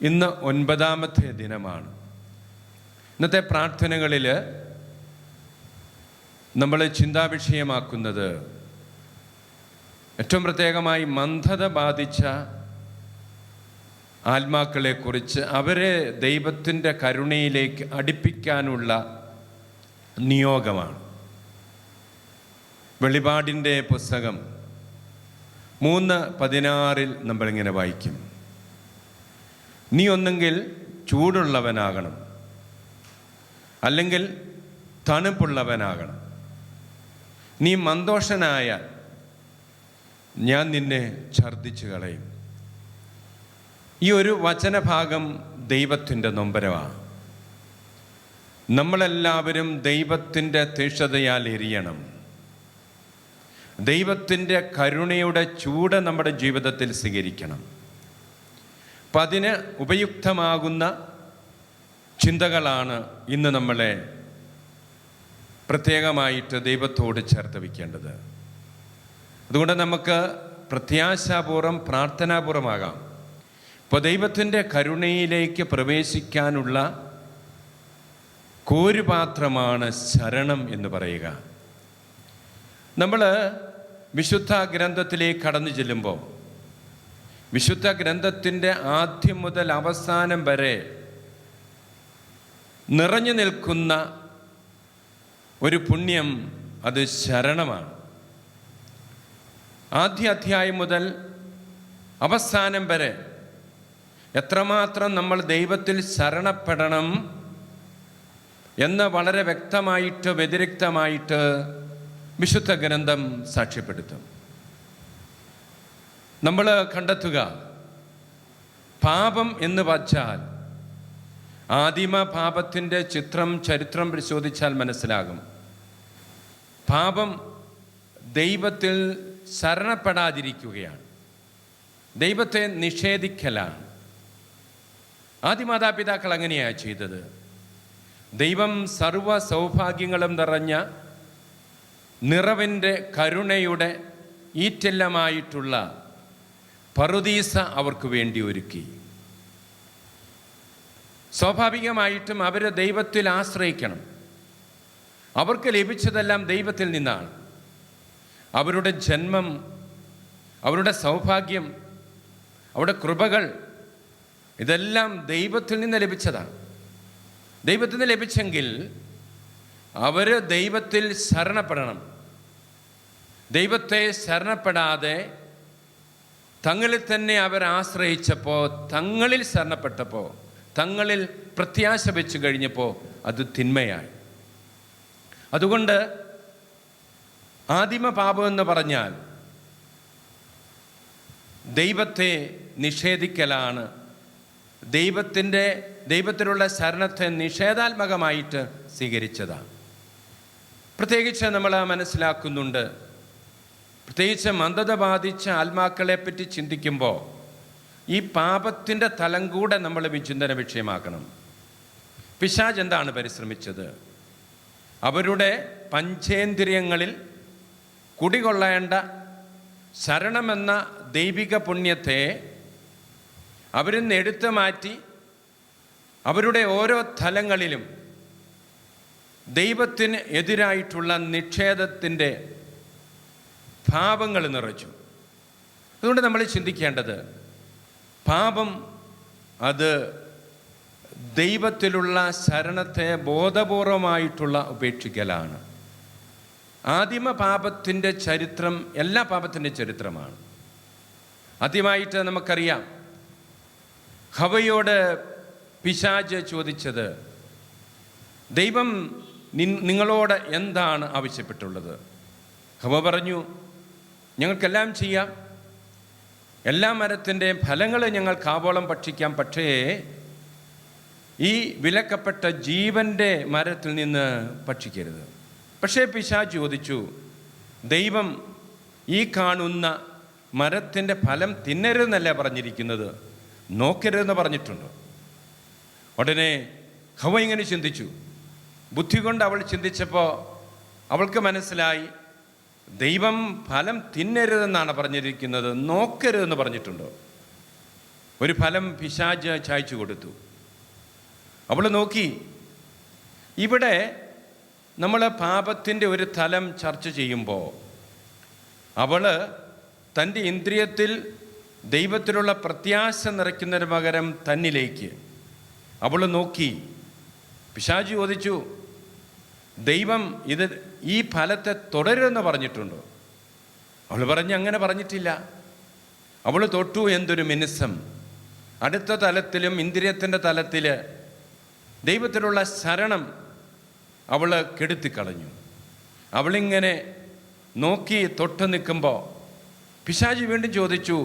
ഇന്ന് 9ാമത്തെ ദിനമാണ്. ഇന്നത്തെ പ്രാർത്ഥനകളിൽ നമ്മൾ ചിന്താവിഷയമാക്കുന്നത് ഏറ്റവും പ്രത്യേകമായി മന്ദത ബാധിച്ച ആത്മാക്കളെക്കുറിച്ച്, അവരെ ദൈവത്തിൻ്റെ കരുണയിലേക്ക് അടുപ്പിക്കാനുള്ള നിയോഗമാണ്. വെളിപാടിൻ്റെ പുസ്തകം 3:16 നമ്മളിങ്ങനെ വായിക്കും: നീ ഒന്നെങ്കിൽ ചൂടുള്ളവനാകണം, അല്ലെങ്കിൽ തണുപ്പുള്ളവനാകണം. നീ മന്ദോഷനായാൽ ഞാൻ നിന്നെ ഛർദ്ദിച്ചു കളയും. ഈ ഒരു വചനഭാഗം ദൈവത്തിൻ്റെ നൊമ്പരമാണ്. നമ്മളെല്ലാവരും ദൈവത്തിൻ്റെ തീക്ഷ്ണതയാൽ എരിയണം. ദൈവത്തിൻ്റെ കരുണയുടെ ചൂട് നമ്മുടെ ജീവിതത്തിൽ സ്വീകരിക്കണം. അപ്പം അതിന് ഉപയുക്തമാകുന്ന ചിന്തകളാണ് ഇന്ന് നമ്മളെ പ്രത്യേകമായിട്ട് ദൈവത്തോട് ചേർത്ത് വയ്ക്കേണ്ടത്. അതുകൊണ്ട് നമുക്ക് പ്രത്യാശാപൂർവം പ്രാർത്ഥനാപൂർവമാകാം. ഇപ്പോൾ ദൈവത്തിൻ്റെ കരുണയിലേക്ക് പ്രവേശിക്കാനുള്ള കോരുപാത്രമാണ് ശരണം എന്ന് പറയുക. നമ്മൾ വിശുദ്ധ ഗ്രന്ഥത്തിലേക്ക് കടന്നു ചെല്ലുമ്പോൾ വിശുദ്ധ ഗ്രന്ഥത്തിൻ്റെ ആദ്യം മുതൽ അവസാനം വരെ നിറഞ്ഞു നിൽക്കുന്ന ഒരു പുണ്യം അത് ശരണമാണ്. ആദ്യ അധ്യായം മുതൽ അവസാനം വരെ എത്രമാത്രം നമ്മൾ ദൈവത്തിൽ ശരണപ്പെടണം എന്ന് വളരെ വ്യക്തമായിട്ട് വ്യതിരിക്തമായിട്ട് വിശുദ്ധ ഗ്രന്ഥം സാക്ഷ്യപ്പെടുത്തും. നമ്മൾ കണ്ടെത്തുക, പാപം എന്ന് വച്ചാൽ ആദിമ പാപത്തിൻ്റെ ചരിത്രം പരിശോധിച്ചാൽ മനസ്സിലാകും. പാപം ദൈവത്തിൽ ശരണപ്പെടാതിരിക്കുകയാണ്, ദൈവത്തെ നിഷേധിക്കലാണ്. ആദിമാതാപിതാക്കൾ അങ്ങനെയാണ് ചെയ്തത്. ദൈവം സർവ സൗഭാഗ്യങ്ങളും നിറഞ്ഞ നിറവിൻ്റെ കരുണയുടെ ഈറ്റെല്ലമായിട്ടുള്ള പറുദീസ അവർക്ക് വേണ്ടി ഒരുക്കി. സ്വാഭാവികമായിട്ടും അവർ ദൈവത്തിൽ ആശ്രയിക്കണം. അവർക്ക് ലഭിച്ചതെല്ലാം ദൈവത്തിൽ നിന്നാണ്. അവരുടെ ജന്മം, അവരുടെ സൗഭാഗ്യം, അവരുടെ കൃപകൾ, ഇതെല്ലാം ദൈവത്തിൽ നിന്ന് ലഭിച്ചതാണ്. ദൈവത്തിൽ നിന്ന് ലഭിച്ചെങ്കിൽ അവർ ദൈവത്തിൽ ശരണപ്പെടണം. ദൈവത്തെ ശരണപ്പെടാതെ തങ്ങളിൽ തന്നെ അവർ ആശ്രയിച്ചപ്പോൾ, തങ്ങളിൽ ശരണപ്പെട്ടപ്പോൾ, തങ്ങളിൽ പ്രത്യാശ വെച്ച് കഴിഞ്ഞപ്പോൾ അത് തിന്മയായി. അതുകൊണ്ട് ആദിമ പാപം എന്ന് പറഞ്ഞാൽ ദൈവത്തെ നിഷേധിക്കലാണ്. ദൈവത്തിലുള്ള ശരണത്തെ നിഷേധാത്മകമായിട്ട് സ്വീകരിച്ചതാണ്. പ്രത്യേകിച്ച് നമ്മൾ മനസ്സിലാക്കുന്നുണ്ട്, പ്രത്യേകിച്ച് മന്ദത ബാധിച്ച ആത്മാക്കളെ പറ്റി ചിന്തിക്കുമ്പോൾ ഈ പാപത്തിൻ്റെ തലം കൂടെ നമ്മൾ വിചിന്തന വിഷയമാക്കണം. പിശാച് എന്താണ് പരിശ്രമിച്ചത്? അവരുടെ പഞ്ചേന്ദ്രിയങ്ങളിൽ കുടികൊള്ളേണ്ട ശരണമെന്ന ദൈവിക പുണ്യത്തെ അവരിൽ നിന്ന് എടുത്തു മാറ്റി അവരുടെ ഓരോ തലങ്ങളിലും ദൈവത്തിന് എതിരായിട്ടുള്ള നിഷേധത്തിൻ്റെ ഭാവങ്ങൾ നിറച്ചു. അതുകൊണ്ട് നമ്മൾ ചിന്തിക്കേണ്ടത്, പാപം അത് ദൈവത്തിലുള്ള ശരണത്തെ ബോധപൂർവമായിട്ടുള്ള ഉപേക്ഷിക്കലാണ്. ആദിമ പാപത്തിൻ്റെ ചരിത്രം എല്ലാ പാപത്തിൻ്റെ ചരിത്രമാണ്. ആദ്യമായിട്ട് നമുക്കറിയാം, ഹവയോട് പിശാച് ചോദിച്ചത്, ദൈവം നിങ്ങളോട് എന്താണ് ആവശ്യപ്പെട്ടുള്ളത്? ഹവ പറഞ്ഞു, ഞങ്ങൾക്കെല്ലാം ചെയ്യാം, എല്ലാ മരത്തിൻ്റെ ഫലങ്ങൾ ഞങ്ങൾക്ക് ആവോളം ഭക്ഷിക്കാം, പക്ഷേ ഈ വിലക്കപ്പെട്ട ജീവൻ്റെ മരത്തിൽ നിന്ന് ഭക്ഷിക്കരുത്. പക്ഷേ പിശാച് ചോദിച്ചു, ദൈവം ഈ കാണുന്ന മരത്തിൻ്റെ ഫലം തിന്നരുതെന്നല്ല പറഞ്ഞിരിക്കുന്നത്, നോക്കരുതെന്ന് പറഞ്ഞിട്ടുണ്ട്. ഉടനെ ഹവ ഇങ്ങനെ ചിന്തിച്ചു. ബുദ്ധി കൊണ്ട് അവൾ ചിന്തിച്ചപ്പോൾ അവൾക്ക് മനസ്സിലായി, ദൈവം ഫലം തിന്നരുതെന്നാണ് പറഞ്ഞിരിക്കുന്നത്, നോക്കരുതെന്ന് പറഞ്ഞിട്ടുണ്ടോ? ഒരു ഫലം പിശാച് ചായച്ചു കൊടുത്തു. അവൾ നോക്കി. ഇവിടെ നമ്മൾ പാപത്തിൻ്റെ ഒരു തലം ചർച്ച ചെയ്യുമ്പോൾ അവൾ തൻ്റെ ഇന്ദ്രിയത്തിൽ ദൈവത്തിലുള്ള പ്രത്യാശ നിറയ്ക്കുന്നതിന് പകരം തന്നിലേക്ക് അവൾ നോക്കി. പിശാച് ചോദിച്ചു, ദൈവം ഈ ഫലത്തെ തുടരുമെന്ന് പറഞ്ഞിട്ടുണ്ടോ? അവൾ പറഞ്ഞു, അങ്ങനെ പറഞ്ഞിട്ടില്ല. അവൾ തൊട്ടു. എന്തൊരു മിനുസം! അടുത്ത തലത്തിലും ഇന്ദ്രിയത്തിൻ്റെ തലത്തിൽ ദൈവത്തിലുള്ള ശരണം അവൾ കെടുത്തിക്കളഞ്ഞു. അവളിങ്ങനെ നോക്കി തൊട്ട് നിൽക്കുമ്പോൾ പിശാച് വീണ്ടും ചോദിച്ചു,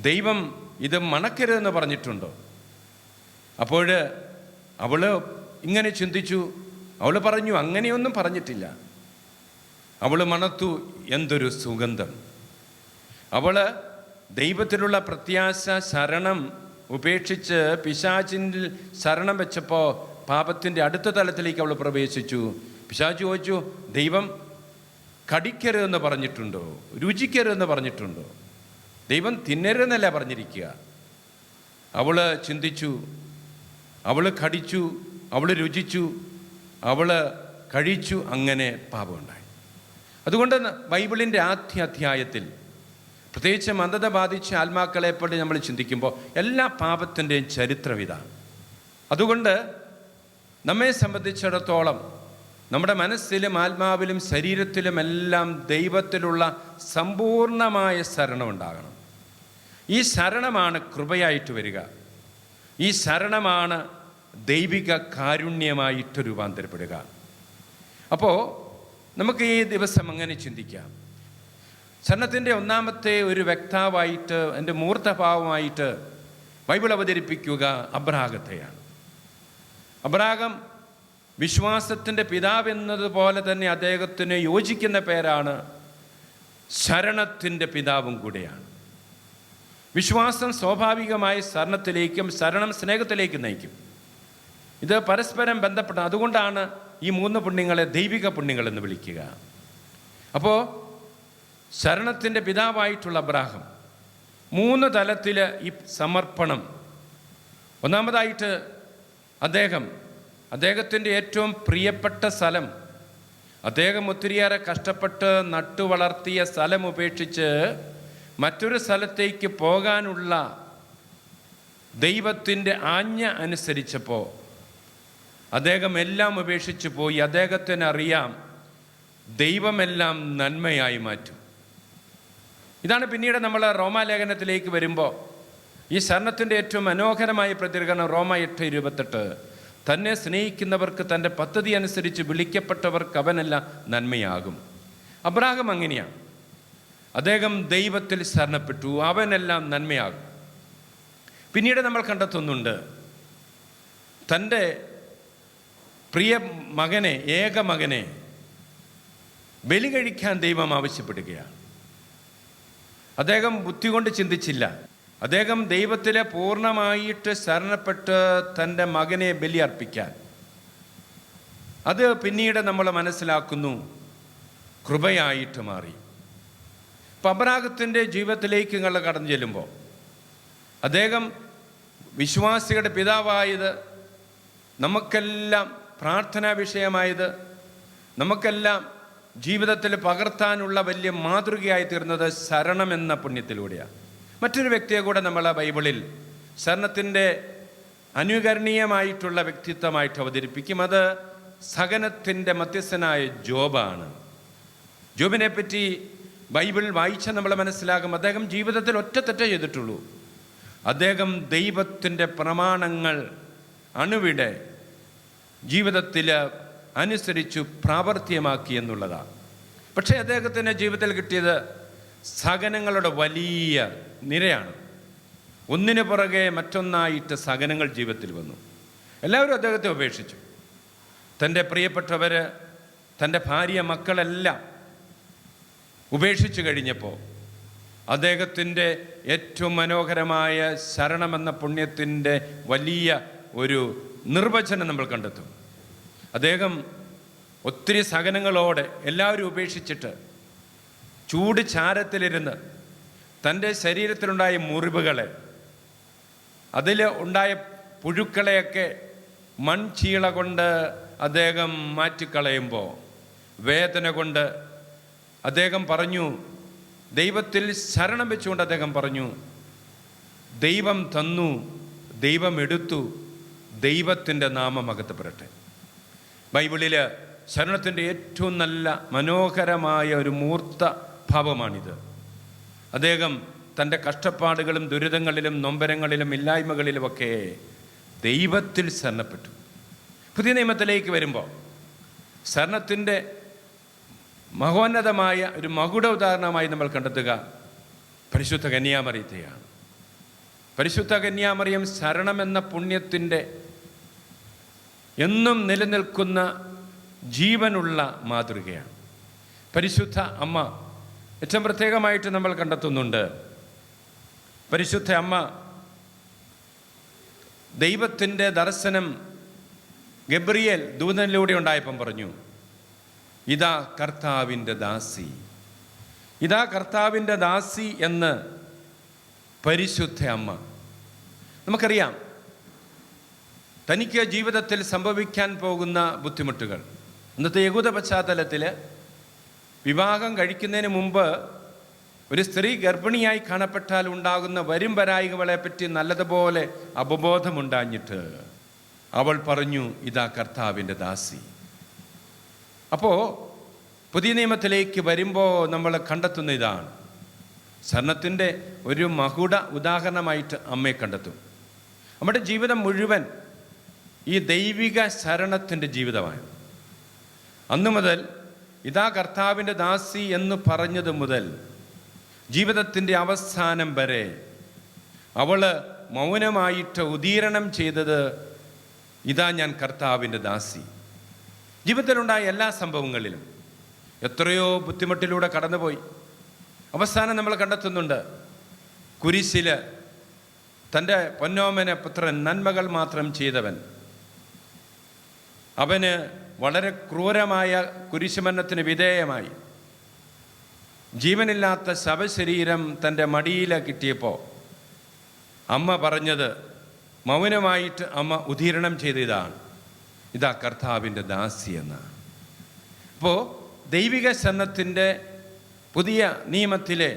ദൈവം ഇത് മണക്കരുതെന്ന് പറഞ്ഞിട്ടുണ്ടോ? അപ്പോൾ അവൾ ഇങ്ങനെ ചിന്തിച്ചു. അവൾ പറഞ്ഞു, അങ്ങനെയൊന്നും പറഞ്ഞിട്ടില്ല. അവൾ മണത്തു. എന്തൊരു സുഗന്ധം! അവൾ ദൈവത്തിലുള്ള പ്രത്യാശ ശരണം ഉപേക്ഷിച്ച് പിശാചിൻ്റെ ശരണം വെച്ചപ്പോൾ പാപത്തിൻ്റെ അടുത്ത തലത്തിലേക്ക് അവൾ പ്രവേശിച്ചു. പിശാച് ചോദിച്ചു, ദൈവം കടിക്കരുതെന്ന് പറഞ്ഞിട്ടുണ്ടോ? രുചിക്കരുതെന്ന് പറഞ്ഞിട്ടുണ്ടോ? ദൈവം തിന്നരുതെന്നല്ല പറഞ്ഞിരിക്കുക. അവൾ ചിന്തിച്ചു. അവൾ കടിച്ചു, അവൾ രുചിച്ചു, അവൾ കഴിച്ചു. അങ്ങനെ പാപമുണ്ടായി. അതുകൊണ്ട് ബൈബിളിൻ്റെ ആദ്യ അധ്യായത്തിൽ പ്രത്യേകിച്ച് മന്ദത ബാധിച്ച ആത്മാക്കളെപ്പറ്റി നമ്മൾ ചിന്തിക്കുമ്പോൾ എല്ലാ പാപത്തിൻ്റെയും ചരിത്രം ഇതാണ്. അതുകൊണ്ട് നമ്മെ സംബന്ധിച്ചിടത്തോളം നമ്മുടെ മനസ്സിലും ആത്മാവിലും ശരീരത്തിലും എല്ലാം ദൈവത്തിലുള്ള സമ്പൂർണമായ ശരണം ഉണ്ടാകണം. ഈ ശരണമാണ് കൃപയായിട്ട് വരിക. ഈ ശരണമാണ് ദൈവിക കാരുണ്യമായിട്ട് രൂപാന്തരപ്പെടുക. അപ്പോൾ നമുക്ക് ഈ ദിവസം അങ്ങനെ ചിന്തിക്കാം. ശരണത്തിൻ്റെ ഒന്നാമത്തെ ഒരു വ്യക്താവായിട്ട്, എൻ്റെ മൂർത്തഭാവമായിട്ട് ബൈബിൾ അവതരിപ്പിക്കുക അബ്രാഹത്തെയാണ്. അബ്രാഹം വിശ്വാസത്തിൻ്റെ പിതാവെന്നതുപോലെ തന്നെ അദ്ദേഹത്തിന് യോജിക്കുന്ന പേരാണ് ശരണത്തിൻ്റെ പിതാവും കൂടെയാണ്. വിശ്വാസം സ്വാഭാവികമായി ശരണത്തിലേക്കും ശരണം സ്നേഹത്തിലേക്കും നയിക്കും. ഇത് പരസ്പരം ബന്ധപ്പെട്ട. അതുകൊണ്ടാണ് ഈ 3 പുണ്യങ്ങളെ ദൈവിക പുണ്യങ്ങളെന്ന് വിളിക്കുക. അപ്പോൾ ശരണത്തിൻ്റെ പിതാവായിട്ടുള്ള അബ്രാഹം 3 തലത്തിൽ ഈ സമർപ്പണം. ഒന്നാമതായിട്ട് അദ്ദേഹത്തിൻ്റെ ഏറ്റവും പ്രിയപ്പെട്ട സ്ഥലം, അദ്ദേഹം ഒത്തിരിയേറെ കഷ്ടപ്പെട്ട് നട്ടു വളർത്തിയ സ്ഥലം ഉപേക്ഷിച്ച് മറ്റൊരു സ്ഥലത്തേക്ക് പോകാനുള്ള ദൈവത്തിൻ്റെ ആജ്ഞ അനുസരിച്ചപ്പോൾ അദ്ദേഹം എല്ലാം ഉപേക്ഷിച്ച് പോയി. അദ്ദേഹത്തിന് അറിയാം ദൈവമെല്ലാം നന്മയായി മാറ്റും. ഇതാണ് പിന്നീട് നമ്മൾ റോമാലേഖനത്തിലേക്ക് വരുമ്പോൾ ഈ ശരണത്തിൻ്റെ ഏറ്റവും മനോഹരമായ പ്രതികരണം റോമ 8:28. തന്നെ സ്നേഹിക്കുന്നവർക്ക് തൻ്റെ പദ്ധതി അനുസരിച്ച് വിളിക്കപ്പെട്ടവർക്ക് അവനെല്ലാം നന്മയാകും. അബ്രാഹം അങ്ങനെയാണ്. അദ്ദേഹം ദൈവത്തിൽ ശരണപ്പെട്ടു, അവനെല്ലാം നന്മയാകും. പിന്നീട് നമ്മൾ കണ്ടെത്തുന്നുണ്ട് തൻ്റെ പ്രിയ മകനെ, ഏക മകനെ ബലി കഴിക്കാൻ ദൈവം ആവശ്യപ്പെടുകയാണ്. അദ്ദേഹം ബുദ്ധി കൊണ്ട് ചിന്തിച്ചില്ല. അദ്ദേഹം ദൈവത്തിലെ പൂർണ്ണമായിട്ട് ശരണപ്പെട്ട് തൻ്റെ മകനെ ബലി അർപ്പിക്കാൻ. അത് പിന്നീട് നമ്മൾ മനസ്സിലാക്കുന്നു കൃപയായിട്ട് മാറി. ഇപ്പം അബ്രാഹത്തിൻ്റെ ജീവിതത്തിലേക്ക് നിങ്ങൾ കടന്നു ചെല്ലുമ്പോൾ അദ്ദേഹം വിശ്വാസികളുടെ പിതാവായത്, നമുക്കെല്ലാം പ്രാർത്ഥനാ വിഷയമായത്, നമുക്കെല്ലാം ജീവിതത്തിൽ പകർത്താനുള്ള വലിയ മാതൃകയായി തീർന്നത് ശരണമെന്ന പുണ്യത്തിലൂടെയാണ്. മറ്റൊരു വ്യക്തിയെ കൂടെ നമ്മൾ ബൈബിളിൽ ശരണത്തിൻ്റെ അനുകരണീയമായിട്ടുള്ള വ്യക്തിത്വമായിട്ട് അവതരിപ്പിക്കും. അത് സഹനത്തിൻ്റെ മധ്യസ്ഥനായ ജോബാണ്. ജോബിനെ പറ്റി ബൈബിൾ വായിച്ച നമ്മൾ മനസ്സിലാകും, അദ്ദേഹം ജീവിതത്തിൽ ഒറ്റ തെറ്റേ ചെയ്തിട്ടുള്ളൂ. അദ്ദേഹം ദൈവത്തിൻ്റെ പ്രമാണങ്ങൾ അണുവിടെ ജീവിതത്തിൽ അനുസരിച്ചു പ്രാവർത്തികമാക്കി എന്നുള്ളതാണ്. പക്ഷേ അദ്ദേഹത്തിൻ്റെ ജീവിതത്തിൽ കിട്ടിയത് സഹനങ്ങളുടെ വലിയ നിരയാണ്. ഒന്നിനു പുറകെ മറ്റൊന്നായിട്ട് സഹനങ്ങൾ ജീവിതത്തിൽ വന്നു. എല്ലാവരും അദ്ദേഹത്തെ ഉപേക്ഷിച്ചു. തൻ്റെ പ്രിയപ്പെട്ടവർ, തൻ്റെ ഭാര്യ, മക്കളെല്ലാം ഉപേക്ഷിച്ചു കഴിഞ്ഞപ്പോൾ അദ്ദേഹത്തിൻ്റെ ഏറ്റവും മനോഹരമായ ശരണമെന്ന പുണ്യത്തിൻ്റെ വലിയ ഒരു നിർവചനം നമ്മൾ കണ്ടെത്തും. അദ്ദേഹം ഒത്തിരി സഹനങ്ങളോടെ എല്ലാവരും ഉപേക്ഷിച്ചിട്ട് ചൂട് ചാരത്തിലിരുന്ന് തൻ്റെ ശരീരത്തിലുണ്ടായ മുറിവുകളെ അതിൽ ഉണ്ടായ പുഴുക്കളെയൊക്കെ മൺചീള കൊണ്ട് അദ്ദേഹം മാറ്റിക്കളയുമ്പോൾ വേദന കൊണ്ട് അദ്ദേഹം പറഞ്ഞു, ദൈവത്തിൽ ശരണം വെച്ചുകൊണ്ട് അദ്ദേഹം പറഞ്ഞു, ദൈവം തന്നു, ദൈവം എടുത്തു, ദൈവത്തിൻ്റെ നാമം മഹത്വപ്പെടട്ടെ. ബൈബിളിൽ ശരണത്തിൻ്റെ ഏറ്റവും നല്ല മനോഹരമായ ഒരു മൂർത്ത ഭാവമാണിത്. അദ്ദേഹം തൻ്റെ കഷ്ടപ്പാടുകളും ദുരിതങ്ങളിലും നൊമ്പരങ്ങളിലും ഇല്ലായ്മകളിലുമൊക്കെ ദൈവത്തിൽ ശരണപ്പെട്ടു. പുതിയ നിയമത്തിലേക്ക് വരുമ്പോൾ ശരണത്തിൻ്റെ മഹോന്നതമായ ഒരു മകുട ഉദാഹരണമായി നമ്മൾ കണ്ടെത്തുക പരിശുദ്ധ കന്യാമറിയത്തെയാണ്. പരിശുദ്ധ കന്യാമറിയം ശരണമെന്ന പുണ്യത്തിൻ്റെ എന്നും നിലനിൽക്കുന്ന ജീവനുള്ള മാതൃകയാണ്. പരിശുദ്ധ അമ്മ ഏറ്റവും പ്രത്യേകമായിട്ട് നമ്മൾ കണ്ടെത്തുന്നുണ്ട്. പരിശുദ്ധ അമ്മ ദൈവത്തിൻ്റെ ദർശനം ഗബ്രിയേൽ ദൂതനിലൂടെ ഉണ്ടായപ്പം പറഞ്ഞു, ഇതാ കർത്താവിൻ്റെ ദാസി, ഇതാ കർത്താവിൻ്റെ ദാസി എന്ന് പരിശുദ്ധ അമ്മ. നമുക്കറിയാം തനിക്ക് ജീവിതത്തിൽ സംഭവിക്കാൻ പോകുന്ന ബുദ്ധിമുട്ടുകൾ. ഇന്നത്തെ യഹൂദ പശ്ചാത്തലത്തിൽ വിവാഹം കഴിക്കുന്നതിന് മുമ്പ് ഒരു സ്ത്രീ ഗർഭിണിയായി കാണപ്പെട്ടാൽ ഉണ്ടാകുന്ന വരും വരായികളെ പറ്റി നല്ലതുപോലെ അവബോധമുണ്ടാഞ്ഞിട്ട് അവൾ പറഞ്ഞു, ഇതാ കർത്താവിൻ്റെ ദാസി. അപ്പോൾ പുതിയ നിയമത്തിലേക്ക് വരുമ്പോൾ നമ്മൾ കണ്ടെത്തുന്ന ഇതാണ്. ശരണത്തിൻ്റെ ഒരു മകുട ഉദാഹരണമായിട്ട് അമ്മയെ കണ്ടെത്തും. നമ്മുടെ ജീവിതം മുഴുവൻ ഈ ദൈവിക ശരണത്തിൻ്റെ ജീവിതമാണ്. അന്നു മുതൽ ഇതാ കർത്താവിൻ്റെ ദാസി എന്ന് പറഞ്ഞത് മുതൽ ജീവിതത്തിൻ്റെ അവസാനം വരെ അവൾ മൗനമായിട്ട് ഉദീരണം ചെയ്തത്, ഇതാ ഞാൻ കർത്താവിൻ്റെ ദാസി. ജീവിതത്തിലുണ്ടായ എല്ലാ സംഭവങ്ങളിലും എത്രയോ ബുദ്ധിമുട്ടിലൂടെ കടന്നുപോയി. അവസാനം നമ്മൾ കണ്ടെത്തുന്നുണ്ട്, കുരിശിൽ തൻ്റെ പൊന്നോമന പുത്രൻ നന്മകൾ മാത്രം ചെയ്തവൻ, അവന് വളരെ ക്രൂരമായ കുരിശുമരണത്തിന് വിധേയമായി ജീവനില്ലാത്ത ശവശരീരം തൻ്റെ മടിയിൽ കിട്ടിയപ്പോൾ അമ്മ പറഞ്ഞത്, മൗനമായിട്ട് അമ്മ ഉദീരണം ചെയ്ത ഇതാണ്, ഇതാ കർത്താവിൻ്റെ ദാസി എന്നാണ്. അപ്പോൾ ദൈവിക ശരണത്തിൻ്റെ പുതിയ നിയമത്തിലെ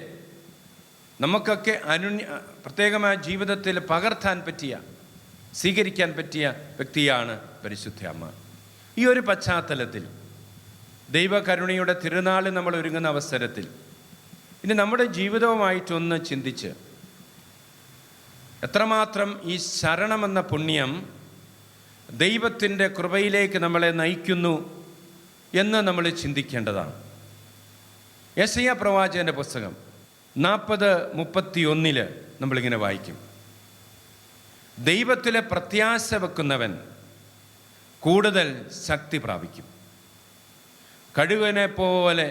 നമുക്കൊക്കെ പ്രത്യേകമായ ജീവിതത്തിൽ പകർത്താൻ പറ്റിയ, സ്വീകരിക്കാൻ പറ്റിയ വ്യക്തിയാണ് പരിശുദ്ധ അമ്മ. ഈ ഒരു പശ്ചാത്തലത്തിൽ ദൈവകരുണയുടെ തിരുനാൾ നമ്മൾ ഒരുങ്ങുന്ന അവസരത്തിൽ ഇനി നമ്മുടെ ജീവിതവുമായിട്ടൊന്ന് ചിന്തിച്ച് എത്രമാത്രം ഈ ശരണമെന്ന പുണ്യം ദൈവത്തിൻ്റെ കൃപയിലേക്ക് നമ്മളെ നയിക്കുന്നു എന്ന് നമ്മൾ ചിന്തിക്കേണ്ടതാണ്. യെശയ്യാ പ്രവാചകൻ്റെ പുസ്തകം 40:31 നമ്മളിങ്ങനെ വായിക്കും, ദൈവത്തിലെ പ്രത്യാശ വെക്കുന്നവൻ കൂടുതൽ ശക്തി പ്രാപിക്കും, കഴുകനെ പോലെ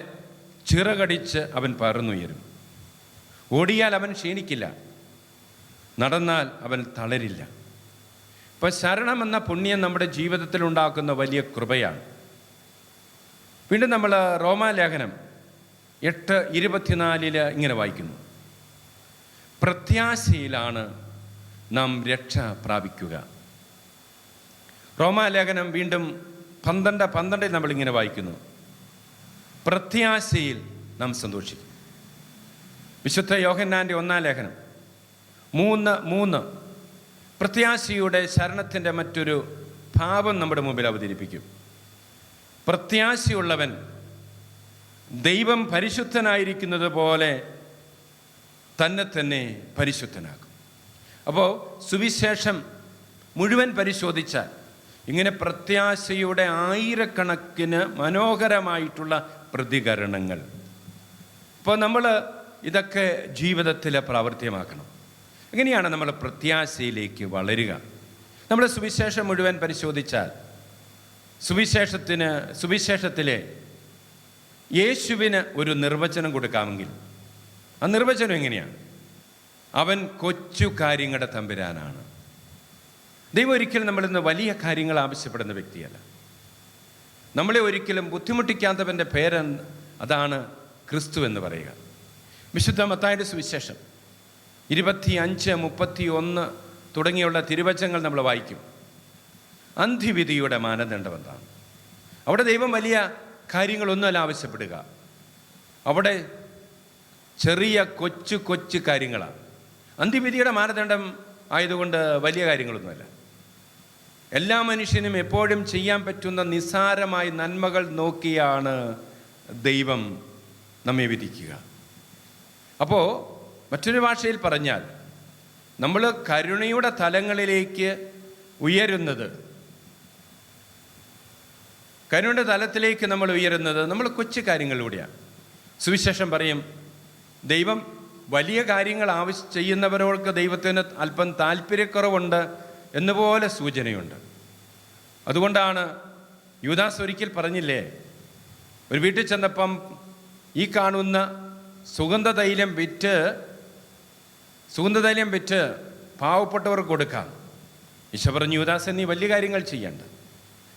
ചിറകടിച്ച് അവൻ പറന്നുയരും, ഓടിയാൽ അവൻ ക്ഷീണിക്കില്ല, നടന്നാൽ അവൻ തളരില്ല. ഇപ്പം ശരണമെന്ന പുണ്യം നമ്മുടെ ജീവിതത്തിൽ ഉണ്ടാക്കുന്ന വലിയ കൃപയാണ്. വീണ്ടും നമ്മൾ റോമാലേഖനം 8:24 ഇങ്ങനെ വായിക്കുന്നു, പ്രത്യാശയിലാണ് നാം രക്ഷ പ്രാപിക്കുക. റോമാലേഖനം വീണ്ടും 12:12 നമ്മളിങ്ങനെ വായിക്കുന്നു, പ്രത്യാശയിൽ നാം സന്തോഷിക്കും. വിശുദ്ധ യോഹന്നാൻ്റെ 1-ാം ലേഖനം 3:3 പ്രത്യാശയുടെ ശരണത്തിൻ്റെ മറ്റൊരു ഭാവം നമ്മുടെ മുമ്പിൽ അവതരിപ്പിക്കും. പ്രത്യാശയുള്ളവൻ ദൈവം പരിശുദ്ധനായിരിക്കുന്നത് പോലെ തന്നെ പരിശുദ്ധനാക്കും. അപ്പോൾ സുവിശേഷം മുഴുവൻ പരിശോധിച്ചാൽ ഇങ്ങനെ പ്രത്യാശയുടെ ആയിരക്കണക്കിന് മനോഹരമായിട്ടുള്ള പ്രതികരണങ്ങൾ. അപ്പോൾ നമ്മൾ ഇതൊക്കെ ജീവിതത്തിൽ പ്രാവർത്തികമാക്കണം. എങ്ങനെയാണ് നമ്മൾ പ്രത്യാശയിലേക്ക് വളരുക? നമ്മൾ സുവിശേഷം മുഴുവൻ പരിശോധിച്ചാൽ സുവിശേഷത്തിലെ യേശുവിന് ഒരു നിർവചനം കൊടുക്കാമെങ്കിൽ ആ നിർവചനം എങ്ങനെയാണ്? അവൻ കൊച്ചു കാര്യങ്ങളുടെ തമ്പുരാനാണ്. ദൈവം ഒരിക്കലും നമ്മളിന്ന് വലിയ കാര്യങ്ങൾ ആവശ്യപ്പെടുന്ന വ്യക്തിയല്ല. നമ്മളെ ഒരിക്കലും ബുദ്ധിമുട്ടിക്കാത്തവൻ്റെ അതാണ് ക്രിസ്തു എന്ന് പറയുക. വിശുദ്ധ മത്തായിയുടെ സുവിശേഷം 25:31 തുടങ്ങിയുള്ള തിരുവചനങ്ങൾ നമ്മൾ വായിക്കും. അന്ത്യവിധിയുടെ മാനദണ്ഡം എന്താണ്? അവിടെ ദൈവം വലിയ കാര്യങ്ങളൊന്നുമല്ല ആവശ്യപ്പെടുക. അവിടെ ചെറിയ കൊച്ചു കാര്യങ്ങളാണ്. അന്ത്യവിധിയുടെ മാനദണ്ഡം ആയതുകൊണ്ട് വലിയ കാര്യങ്ങളൊന്നുമല്ല. എല്ലാ മനുഷ്യനും എപ്പോഴും ചെയ്യാൻ പറ്റുന്ന നിസ്സാരമായ നന്മകൾ നോക്കിയാണ് ദൈവം നമ്മെ വിധിക്കുക. അപ്പോൾ മറ്റൊരു ഭാഷയിൽ പറഞ്ഞാൽ, നമ്മൾ കരുണയുടെ തലങ്ങളിലേക്ക് ഉയരുന്നത്, കരുണയുടെ തലത്തിലേക്ക് നമ്മൾ ഉയരുന്നത് നമ്മൾ കൊച്ചു കാര്യങ്ങളിലൂടെയാണ്. സുവിശേഷം പറയും, ദൈവം വലിയ കാര്യങ്ങൾ ചെയ്യുന്നവരോർക്ക് ദൈവത്തിന് അല്പം താല്പര്യക്കുറവുണ്ട് എന്നുപോലെ സൂചനയുണ്ട്. അതുകൊണ്ടാണ് യൂദാസ് ഒരിക്കൽ പറഞ്ഞില്ലേ, ഒരു വീട്ടിൽ ചെന്നപ്പം ഈ കാണുന്ന സുഗന്ധതൈലം വിറ്റ് പാവപ്പെട്ടവർക്ക് കൊടുക്കാം. ഈശോ പറഞ്ഞു, യൂദാസ് നീ വലിയ കാര്യങ്ങൾ ചെയ്യണ്ട.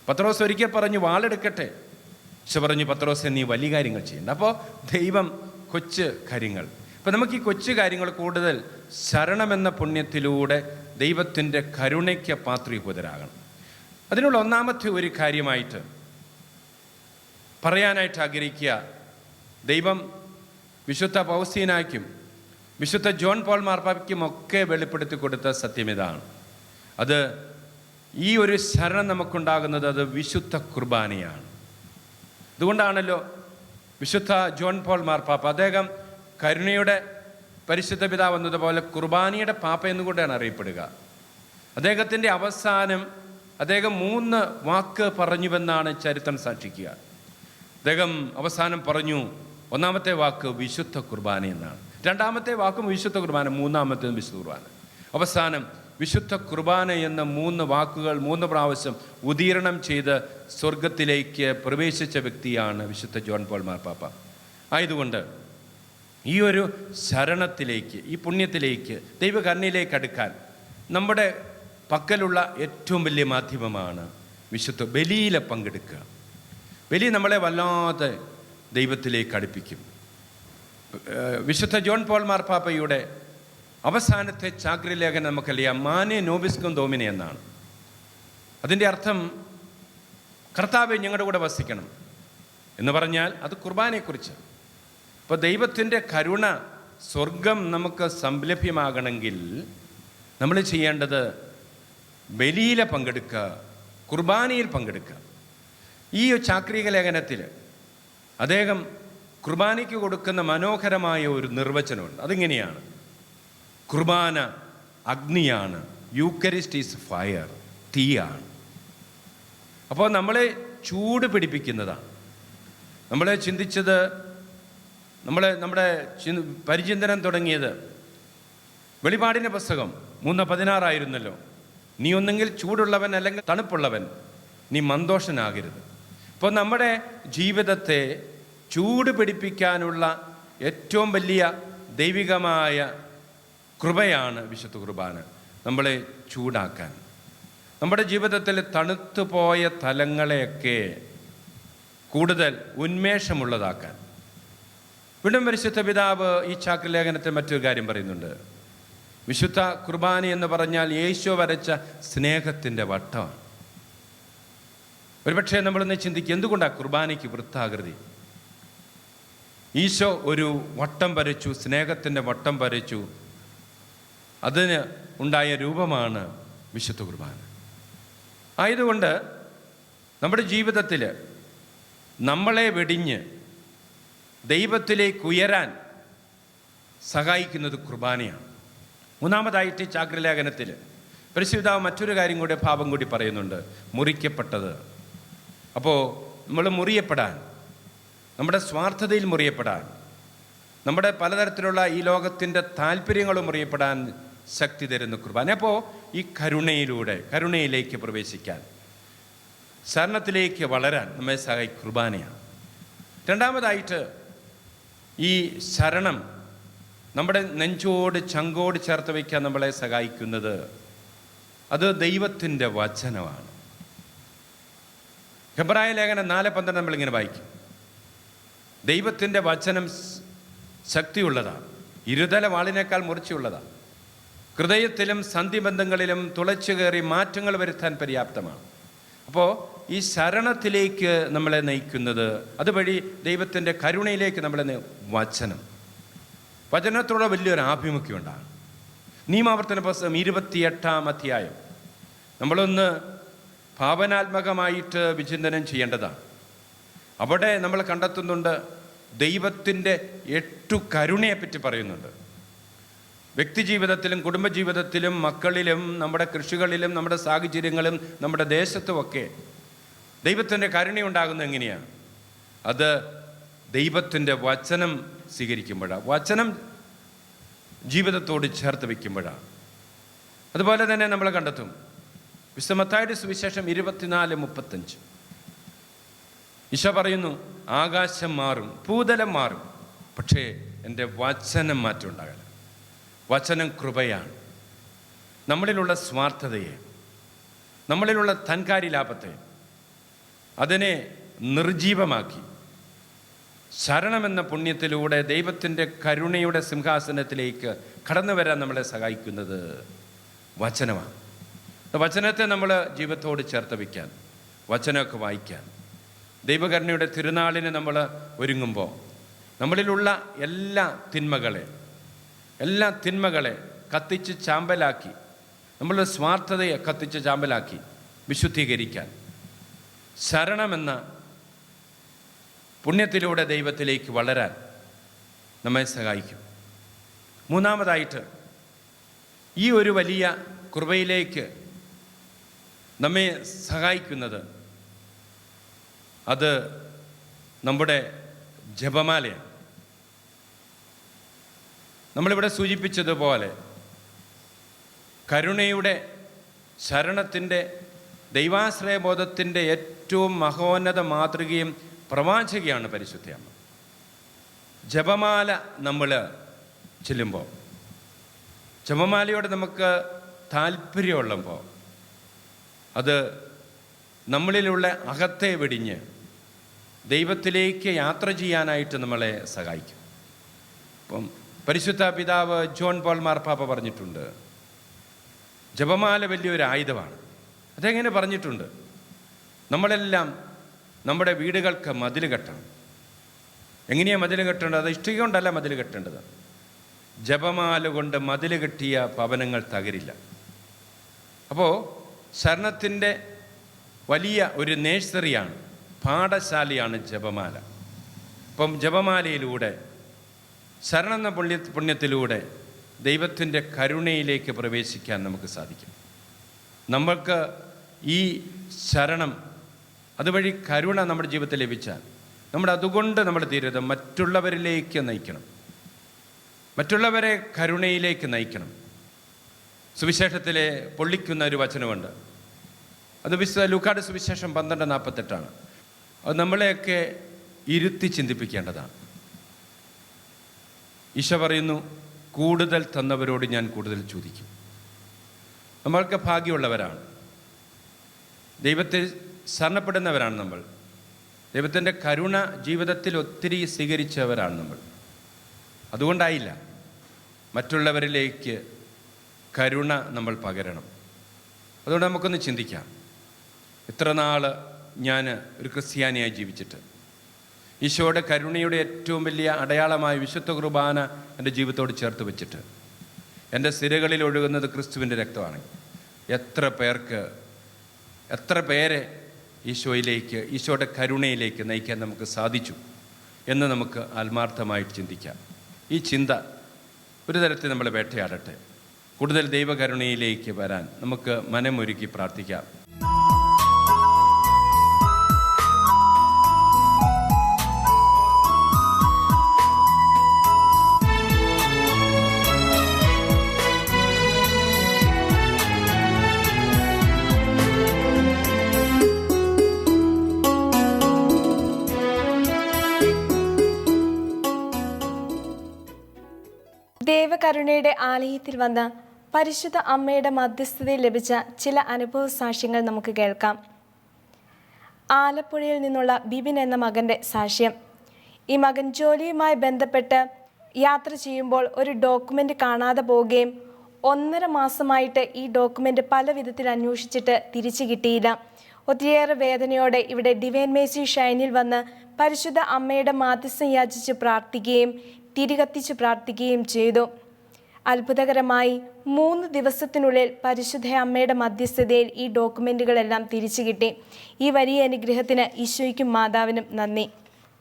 പത്രോസ് ഒരിക്കൽ പറഞ്ഞു, വാളെടുക്കട്ടെ. ഈശോ പറഞ്ഞു, പത്രോസ് നീ വലിയ കാര്യങ്ങൾ ചെയ്യണ്ട. അപ്പോൾ ദൈവം കൊച്ചു കാര്യങ്ങൾ. അപ്പം നമുക്ക് ഈ കൊച്ചു കാര്യങ്ങൾ കൂടുതൽ ശരണമെന്ന പുണ്യത്തിലൂടെ ദൈവത്തിൻ്റെ കരുണയ്ക്ക് പാത്രീഭൂതരാകണം. അതിനുള്ള ഒന്നാമത്തെ ഒരു കാര്യമായിട്ട് പറയാനായിട്ട് ആഗ്രഹിക്കുക, ദൈവം വിശുദ്ധ പൗസീനായ്ക്കും വിശുദ്ധ ജോൺ പോൾ മാർപ്പാപ്പയ്ക്കും ഒക്കെ വെളിപ്പെടുത്തി കൊടുത്ത സത്യം ഇതാണ്. അത് ഈ ഒരു ശരണം നമുക്കുണ്ടാകുന്നത് അത് വിശുദ്ധ കുർബാനയാണ്. അതുകൊണ്ടാണല്ലോ വിശുദ്ധ ജോൺ പോൾ മാർപ്പാപ്പ, അദ്ദേഹം കരുണയുടെ പരിശുദ്ധ പിതാവ് എന്നതുപോലെ കുർബാനയുടെ പാപ്പ എന്നുകൊണ്ടാണ് അറിയപ്പെടുക. അദ്ദേഹത്തിൻ്റെ അവസാനം അദ്ദേഹം 3 വാക്ക് പറഞ്ഞുവെന്നാണ് ചരിത്രം സാക്ഷിക്കുക. അദ്ദേഹം അവസാനം പറഞ്ഞു, ഒന്നാമത്തെ വാക്ക് വിശുദ്ധ കുർബാന എന്നാണ്, രണ്ടാമത്തെ വാക്കും വിശുദ്ധ കുർബാന, മൂന്നാമത്തേതും വിശുദ്ധ കുർബാന. അവസാനം വിശുദ്ധ കുർബാന എന്ന 3 വാക്കുകൾ 3 പ്രാവശ്യം ഉദീരണം ചെയ്ത് സ്വർഗത്തിലേക്ക് പ്രവേശിച്ച വ്യക്തിയാണ് വിശുദ്ധ ജോൺ പോൾ മാർപ്പാപ്പ. ആയതുകൊണ്ട് ഈ ഒരു ശരണത്തിലേക്ക്, ഈ പുണ്യത്തിലേക്ക്, ദൈവകരുണയിലേക്ക് അടുക്കാൻ നമ്മുടെ പക്കലുള്ള ഏറ്റവും വലിയ മാധ്യമമാണ് വിശുദ്ധ ബലിയിൽ പങ്കെടുക്കുക. ബലി നമ്മളെ വല്ലാതെ ദൈവത്തിലേക്ക് അടുപ്പിക്കും. വിശുദ്ധ ജോൺ പോൾ മാർപ്പാപ്പയുടെ അവസാനത്തെ ചാക്രിലേഖനം നമുക്കറിയാം, മാനെ നോബിസ്കും ദോമിനെ എന്നാണ്. അതിൻ്റെ അർത്ഥം കർത്താവെ ഞങ്ങളുടെ കൂടെ വസിക്കണം എന്ന് പറഞ്ഞാൽ അത് കുർബാനയെക്കുറിച്ച്. അപ്പോൾ ദൈവത്തിൻ്റെ കരുണ, സ്വർഗം നമുക്ക് സംലഭ്യമാകണമെങ്കിൽ നമ്മൾ ചെയ്യേണ്ടത് ബലിയിൽ പങ്കെടുക്കുക, കുർബാനയിൽ പങ്കെടുക്കുക. ഈ ചാക്രിക ലേഖനത്തിൽ അദ്ദേഹം കുർബാനയ്ക്ക് കൊടുക്കുന്ന മനോഹരമായ ഒരു നിർവചനമുണ്ട്. അതിങ്ങനെയാണ്: കുർബാന അഗ്നിയാണ്, യൂക്കരിസ്റ്റ് ഈസ് ഫയർ, തീയാണ്. അപ്പോൾ നമ്മളെ ചൂട് പിടിപ്പിക്കുന്നതാണ്. നമ്മളെ ചിന്തിച്ചത്, നമ്മുടെ പരിചിന്തനം തുടങ്ങിയത് വെളിപാടിൻ്റെ പുസ്തകം 3:16 ആയിരുന്നല്ലോ. നീ ഒന്നെങ്കിൽ ചൂടുള്ളവൻ അല്ലെങ്കിൽ തണുപ്പുള്ളവൻ, നീ മന്ദോഷനാകരുത്. അപ്പോൾ നമ്മുടെ ജീവിതത്തെ ചൂട് പിടിപ്പിക്കാനുള്ള ഏറ്റവും വലിയ ദൈവികമായ കൃപയാണ് വിശുദ്ധ കുർബാന. നമ്മളെ ചൂടാക്കാൻ, നമ്മുടെ ജീവിതത്തിൽ തണുത്തുപോയ തലങ്ങളെയൊക്കെ കൂടുതൽ ഉന്മേഷമുള്ളതാക്കാൻ. വീണ്ടും പരിശുദ്ധ പിതാവ് ഈ ചാക്രിലേഖനത്തിൽ മറ്റൊരു കാര്യം പറയുന്നുണ്ട്. വിശുദ്ധ കുർബാന എന്ന് പറഞ്ഞാൽ യേശു വരച്ച സ്നേഹത്തിൻ്റെ വട്ടമാണ്. ഒരുപക്ഷെ നമ്മളൊന്ന് ചിന്തിക്കുക, എന്തുകൊണ്ടാണ് കുർബാനയ്ക്ക് വൃത്താകൃതി? ഈശോ ഒരു വട്ടം വരച്ചു, സ്നേഹത്തിൻ്റെ വട്ടം വരച്ചു. അതിന് ഉണ്ടായ രൂപമാണ് വിശുദ്ധ കുർബാന. ആയതുകൊണ്ട് നമ്മുടെ ജീവിതത്തിൽ നമ്മളെ വെടിഞ്ഞ് ദൈവത്തിലേക്ക് ഉയരാൻ സഹായിക്കുന്നത് കുർബാനയാണ്. മൂന്നാമതായിട്ട് ചാക്രിലേഖനത്തിൽ പരിശുദ്ധാവ് മറ്റൊരു കാര്യം കൂടി, ഭാവം കൂടി പറയുന്നുണ്ട്: മുറിക്കപ്പെട്ടത്. അപ്പോൾ നമ്മൾ മുറിയപ്പെടാൻ, നമ്മുടെ സ്വാർത്ഥതയിൽ മുറിയപ്പെടാൻ, നമ്മുടെ പലതരത്തിലുള്ള ഈ ലോകത്തിൻ്റെ താല്പര്യങ്ങളും മുറിയപ്പെടാൻ ശക്തി തരുന്ന കുർബാന. അപ്പോൾ ഈ കരുണയിലേക്ക് പ്രവേശിക്കാൻ, ശരണത്തിലേക്ക് വളരാൻ നമ്മെ സഹായിക്കുന്ന കുർബാനയാണ്. രണ്ടാമതായിട്ട് ഈ ശരണം നമ്മുടെ നെഞ്ചോട് ചങ്കോട് ചേർത്ത് വയ്ക്കാൻ നമ്മളെ സഹായിക്കുന്നത് അത് ദൈവത്തിൻ്റെ വചനമാണ്. ഹെബ്രായ ലേഖനം 4:12 നമ്മളിങ്ങനെ വായിക്കും: ദൈവത്തിൻ്റെ വചനം ശക്തിയുള്ളതാണ്, ഇരുതല വാളിനേക്കാൾ മുറിച്ചുള്ളതാണ്. ഹൃദയത്തിലും സന്ധിബന്ധങ്ങളിലും തുളച്ചു കയറി മാറ്റങ്ങൾ വരുത്താൻ പര്യാപ്തമാണ്. അപ്പോൾ ഈ ശരണത്തിലേക്ക് നമ്മളെ നയിക്കുന്നത്, അതുവഴി ദൈവത്തിൻ്റെ കരുണയിലേക്ക് നമ്മളെ വചനത്തോടെ വലിയൊരു ആഭിമുഖ്യം ഉണ്ടാകും. നിയമാവർത്തന പുസ്തകം 28-ാം അധ്യായം നമ്മളൊന്ന് ഭാവനാത്മകമായിട്ട് വിചിന്തനം ചെയ്യേണ്ടതാണ്. അവിടെ നമ്മൾ കണ്ടെത്തുന്നുണ്ട് ദൈവത്തിൻ്റെ 8 കരുണയെപ്പറ്റി പറയുന്നുണ്ട്. വ്യക്തിജീവിതത്തിലും കുടുംബജീവിതത്തിലും മക്കളിലും നമ്മുടെ കൃഷികളിലും നമ്മുടെ സാഹചര്യങ്ങളും നമ്മുടെ ദേശത്തുമൊക്കെ ദൈവത്തിൻ്റെ കരുണയുണ്ടാകുന്നത് എങ്ങനെയാണ്? അത് ദൈവത്തിൻ്റെ വചനം സ്വീകരിക്കുമ്പോഴാണ്, വചനം ജീവിതത്തോട് ചേർത്ത് വയ്ക്കുമ്പോഴാണ്. അതുപോലെ തന്നെ നമ്മൾ കണ്ടെത്തും വിശുദ്ധ മത്തായിയുടെ സുവിശേഷം 24:35. ഈശോ പറയുന്നു, ആകാശം മാറും, ഭൂതലം മാറും, പക്ഷേ എൻ്റെ വചനം മാറ്റം ഉണ്ടാകില്ല. വചനം കൃപയാണ്. നമ്മളിലുള്ള സ്വാർത്ഥതയെ, നമ്മളിലുള്ള തൻകാരി ലാഭത്തെ, അതിനെ നിർജീവമാക്കി ശരണമെന്ന പുണ്യത്തിലൂടെ ദൈവത്തിൻ്റെ കരുണയുടെ സിംഹാസനത്തിലേക്ക് കടന്നു വരാൻ നമ്മളെ സഹായിക്കുന്നത് വചനമാണ്. വചനത്തെ നമ്മൾ ജീവിതത്തോട് ചേർത്ത് വയ്ക്കാൻ, വചനമൊക്കെ വായിക്കാൻ, ദൈവകരുണയുടെ തിരുനാളിന് നമ്മൾ ഒരുങ്ങുമ്പോൾ നമ്മളിലുള്ള എല്ലാ തിന്മകളെ കത്തിച്ച് ചാമ്പലാക്കി, നമ്മളുടെ സ്വാർത്ഥതയെ കത്തിച്ച് ചാമ്പലാക്കി വിശുദ്ധീകരിക്കാൻ ശരണമെന്ന പുണ്യത്തിലൂടെ ദൈവത്തിലേക്ക് വളരാൻ നമ്മെ സഹായിക്കും. മൂന്നാമതായിട്ട്, ഈ ഒരു വലിയ കൃപയിലേക്ക് നമ്മെ സഹായിക്കുന്നത് അത് നമ്മുടെ ജപമാലയാണ്. നമ്മളിവിടെ സൂചിപ്പിച്ചതുപോലെ കരുണയുടെ, ശരണത്തിൻ്റെ, ദൈവാശ്രയബോധത്തിൻ്റെ ഏറ്റവും മഹോന്നത മാതൃകയും പ്രവാചകയാണ് പരിശുദ്ധയമ്മ. ജപമാല നമ്മൾ ചെല്ലുമ്പോൾ, ജപമാലയോട് നമുക്ക് താല്പര്യമുള്ളപ്പോൾ അത് നമ്മളിലുള്ള അകത്തെ വെടിഞ്ഞ് ദൈവത്തിലേക്ക് യാത്ര ചെയ്യാനായിട്ട് നമ്മളെ സഹായിക്കും. അപ്പം പരിശുദ്ധ പിതാവ് ജോൺ പോൾ മാർപ്പാപ്പ പറഞ്ഞിട്ടുണ്ട്, ജപമാല വലിയൊരു ആയുധമാണ്. അതെങ്ങനെ പറഞ്ഞിട്ടുണ്ട്? നമ്മളെല്ലാം നമ്മുടെ വീടുകൾക്ക് മതിൽ കെട്ടണം. എങ്ങനെയാണ് മതിൽ കെട്ടേണ്ടത്? അത് ഇഷ്ടിക കൊണ്ടല്ല മതിൽ കെട്ടേണ്ടത്. ജപമാല കൊണ്ട് മതിൽ കെട്ടിയ ഭവനങ്ങൾ തകരില്ല. അപ്പോൾ ശരണത്തിൻ്റെ വലിയ ഒരു നേഴ്സറിയാണ്, പാഠശാലയാണ് ജപമാല. അപ്പം ജപമാലയിലൂടെ, ശരണമെന്ന പുണ്യത്തിലൂടെ ദൈവത്തിൻ്റെ കരുണയിലേക്ക് പ്രവേശിക്കാൻ നമുക്ക് സാധിക്കും. നമ്മൾക്ക് ഈ ശരണം, അതുവഴി കരുണ നമ്മുടെ ജീവിതത്തിൽ ലഭിച്ചാൽ അതുകൊണ്ട് നമ്മൾ തീരരുത്, മറ്റുള്ളവരിലേക്ക് നയിക്കണം, മറ്റുള്ളവരെ കരുണയിലേക്ക് നയിക്കണം. സുവിശേഷത്തിലെ പൊള്ളിക്കുന്ന ഒരു വചനമുണ്ട്. അത് ലൂക്കായുടെ സുവിശേഷം 12:48. അത് നമ്മളെയൊക്കെ ഇരുത്തി ചിന്തിപ്പിക്കേണ്ടതാണ്. ഈശോ പറയുന്നു, കൂടുതൽ തന്നവരോട് ഞാൻ കൂടുതൽ ചോദിക്കും. നമ്മൾക്ക് ഭാഗ്യമുള്ളവരാണ്, ദൈവത്തെ ശരണപ്പെടുന്നവരാണ് നമ്മൾ, ദൈവത്തിൻ്റെ കരുണ ജീവിതത്തിൽ ഒത്തിരി സ്വീകരിച്ചവരാണ് നമ്മൾ. അതുകൊണ്ടായില്ല, മറ്റുള്ളവരിലേക്ക് കരുണ നമ്മൾ പകരണം. അതുകൊണ്ട് നമുക്കൊന്ന് ചിന്തിക്കാം, ഇത്ര നാൾ ഞാൻ ഒരു ക്രിസ്ത്യാനിയായി ജീവിച്ചിട്ട് ഈശോയുടെ കരുണയുടെ ഏറ്റവും വലിയ അടയാളമായ വിശുദ്ധ കുർബാന എൻ്റെ ജീവിതത്തോട് ചേർത്ത് വെച്ചിട്ട് എൻ്റെ സിരകളിൽ ഒഴുകുന്നത് ക്രിസ്തുവിൻ്റെ രക്തമാണ്. എത്ര പേരെ ഈശോയിലേക്ക്, ഈശോയുടെ കരുണയിലേക്ക് നയിക്കാൻ നമുക്ക് സാധിച്ചു എന്ന് നമുക്ക് ആത്മാർത്ഥമായിട്ട് ചിന്തിക്കാം. ഈ ചിന്ത ഒരു തരത്തിൽ നമ്മളെ വേട്ടയാടട്ടെ. കൂടുതൽ ദൈവകരുണയിലേക്ക് വരാൻ നമുക്ക് മനമൊരുക്കി പ്രാർത്ഥിക്കാം. ദേവകരുണയുടെ ആലയത്തിൽ വന്ന പരിശുദ്ധ അമ്മയുടെ മധ്യസ്ഥതയിൽ ലഭിച്ച ചില അനുഭവ സാക്ഷ്യങ്ങൾ നമുക്ക് കേൾക്കാം. ആലപ്പുഴയിൽ നിന്നുള്ള ബിബിൻ എന്ന മകൻ്റെ സാക്ഷ്യം. ഈ മകൻ ജോലിയുമായി ബന്ധപ്പെട്ട് യാത്ര ചെയ്യുമ്പോൾ ഒരു ഡോക്യുമെൻ്റ് കാണാതെ പോവുകയും 1.5 മാസമായിട്ട് ഈ ഡോക്യുമെൻ്റ് പല വിധത്തിൽ അന്വേഷിച്ചിട്ട് തിരിച്ചു കിട്ടിയില്ല. ഒത്തിരിയേറെ വേദനയോടെ ഇവിടെ ഡിവൈൻ മേഴ്സി ഷൈനിൽ വന്ന് പരിശുദ്ധ അമ്മയുടെ മാധ്യസ്ഥം യാചിച്ച് പ്രാർത്ഥിക്കുകയും തിരികത്തിച്ച് പ്രാർത്ഥിക്കുകയും ചെയ്തു. അത്ഭുതകരമായി 3 ദിവസത്തിനുള്ളിൽ പരിശുദ്ധ അമ്മയുടെ മധ്യസ്ഥതയിൽ ഈ ഡോക്യുമെൻറ്റുകളെല്ലാം തിരിച്ചു കിട്ടി. ഈ വലിയ അനുഗ്രഹത്തിന് ഈശോയ്ക്കും മാതാവിനും നന്ദി.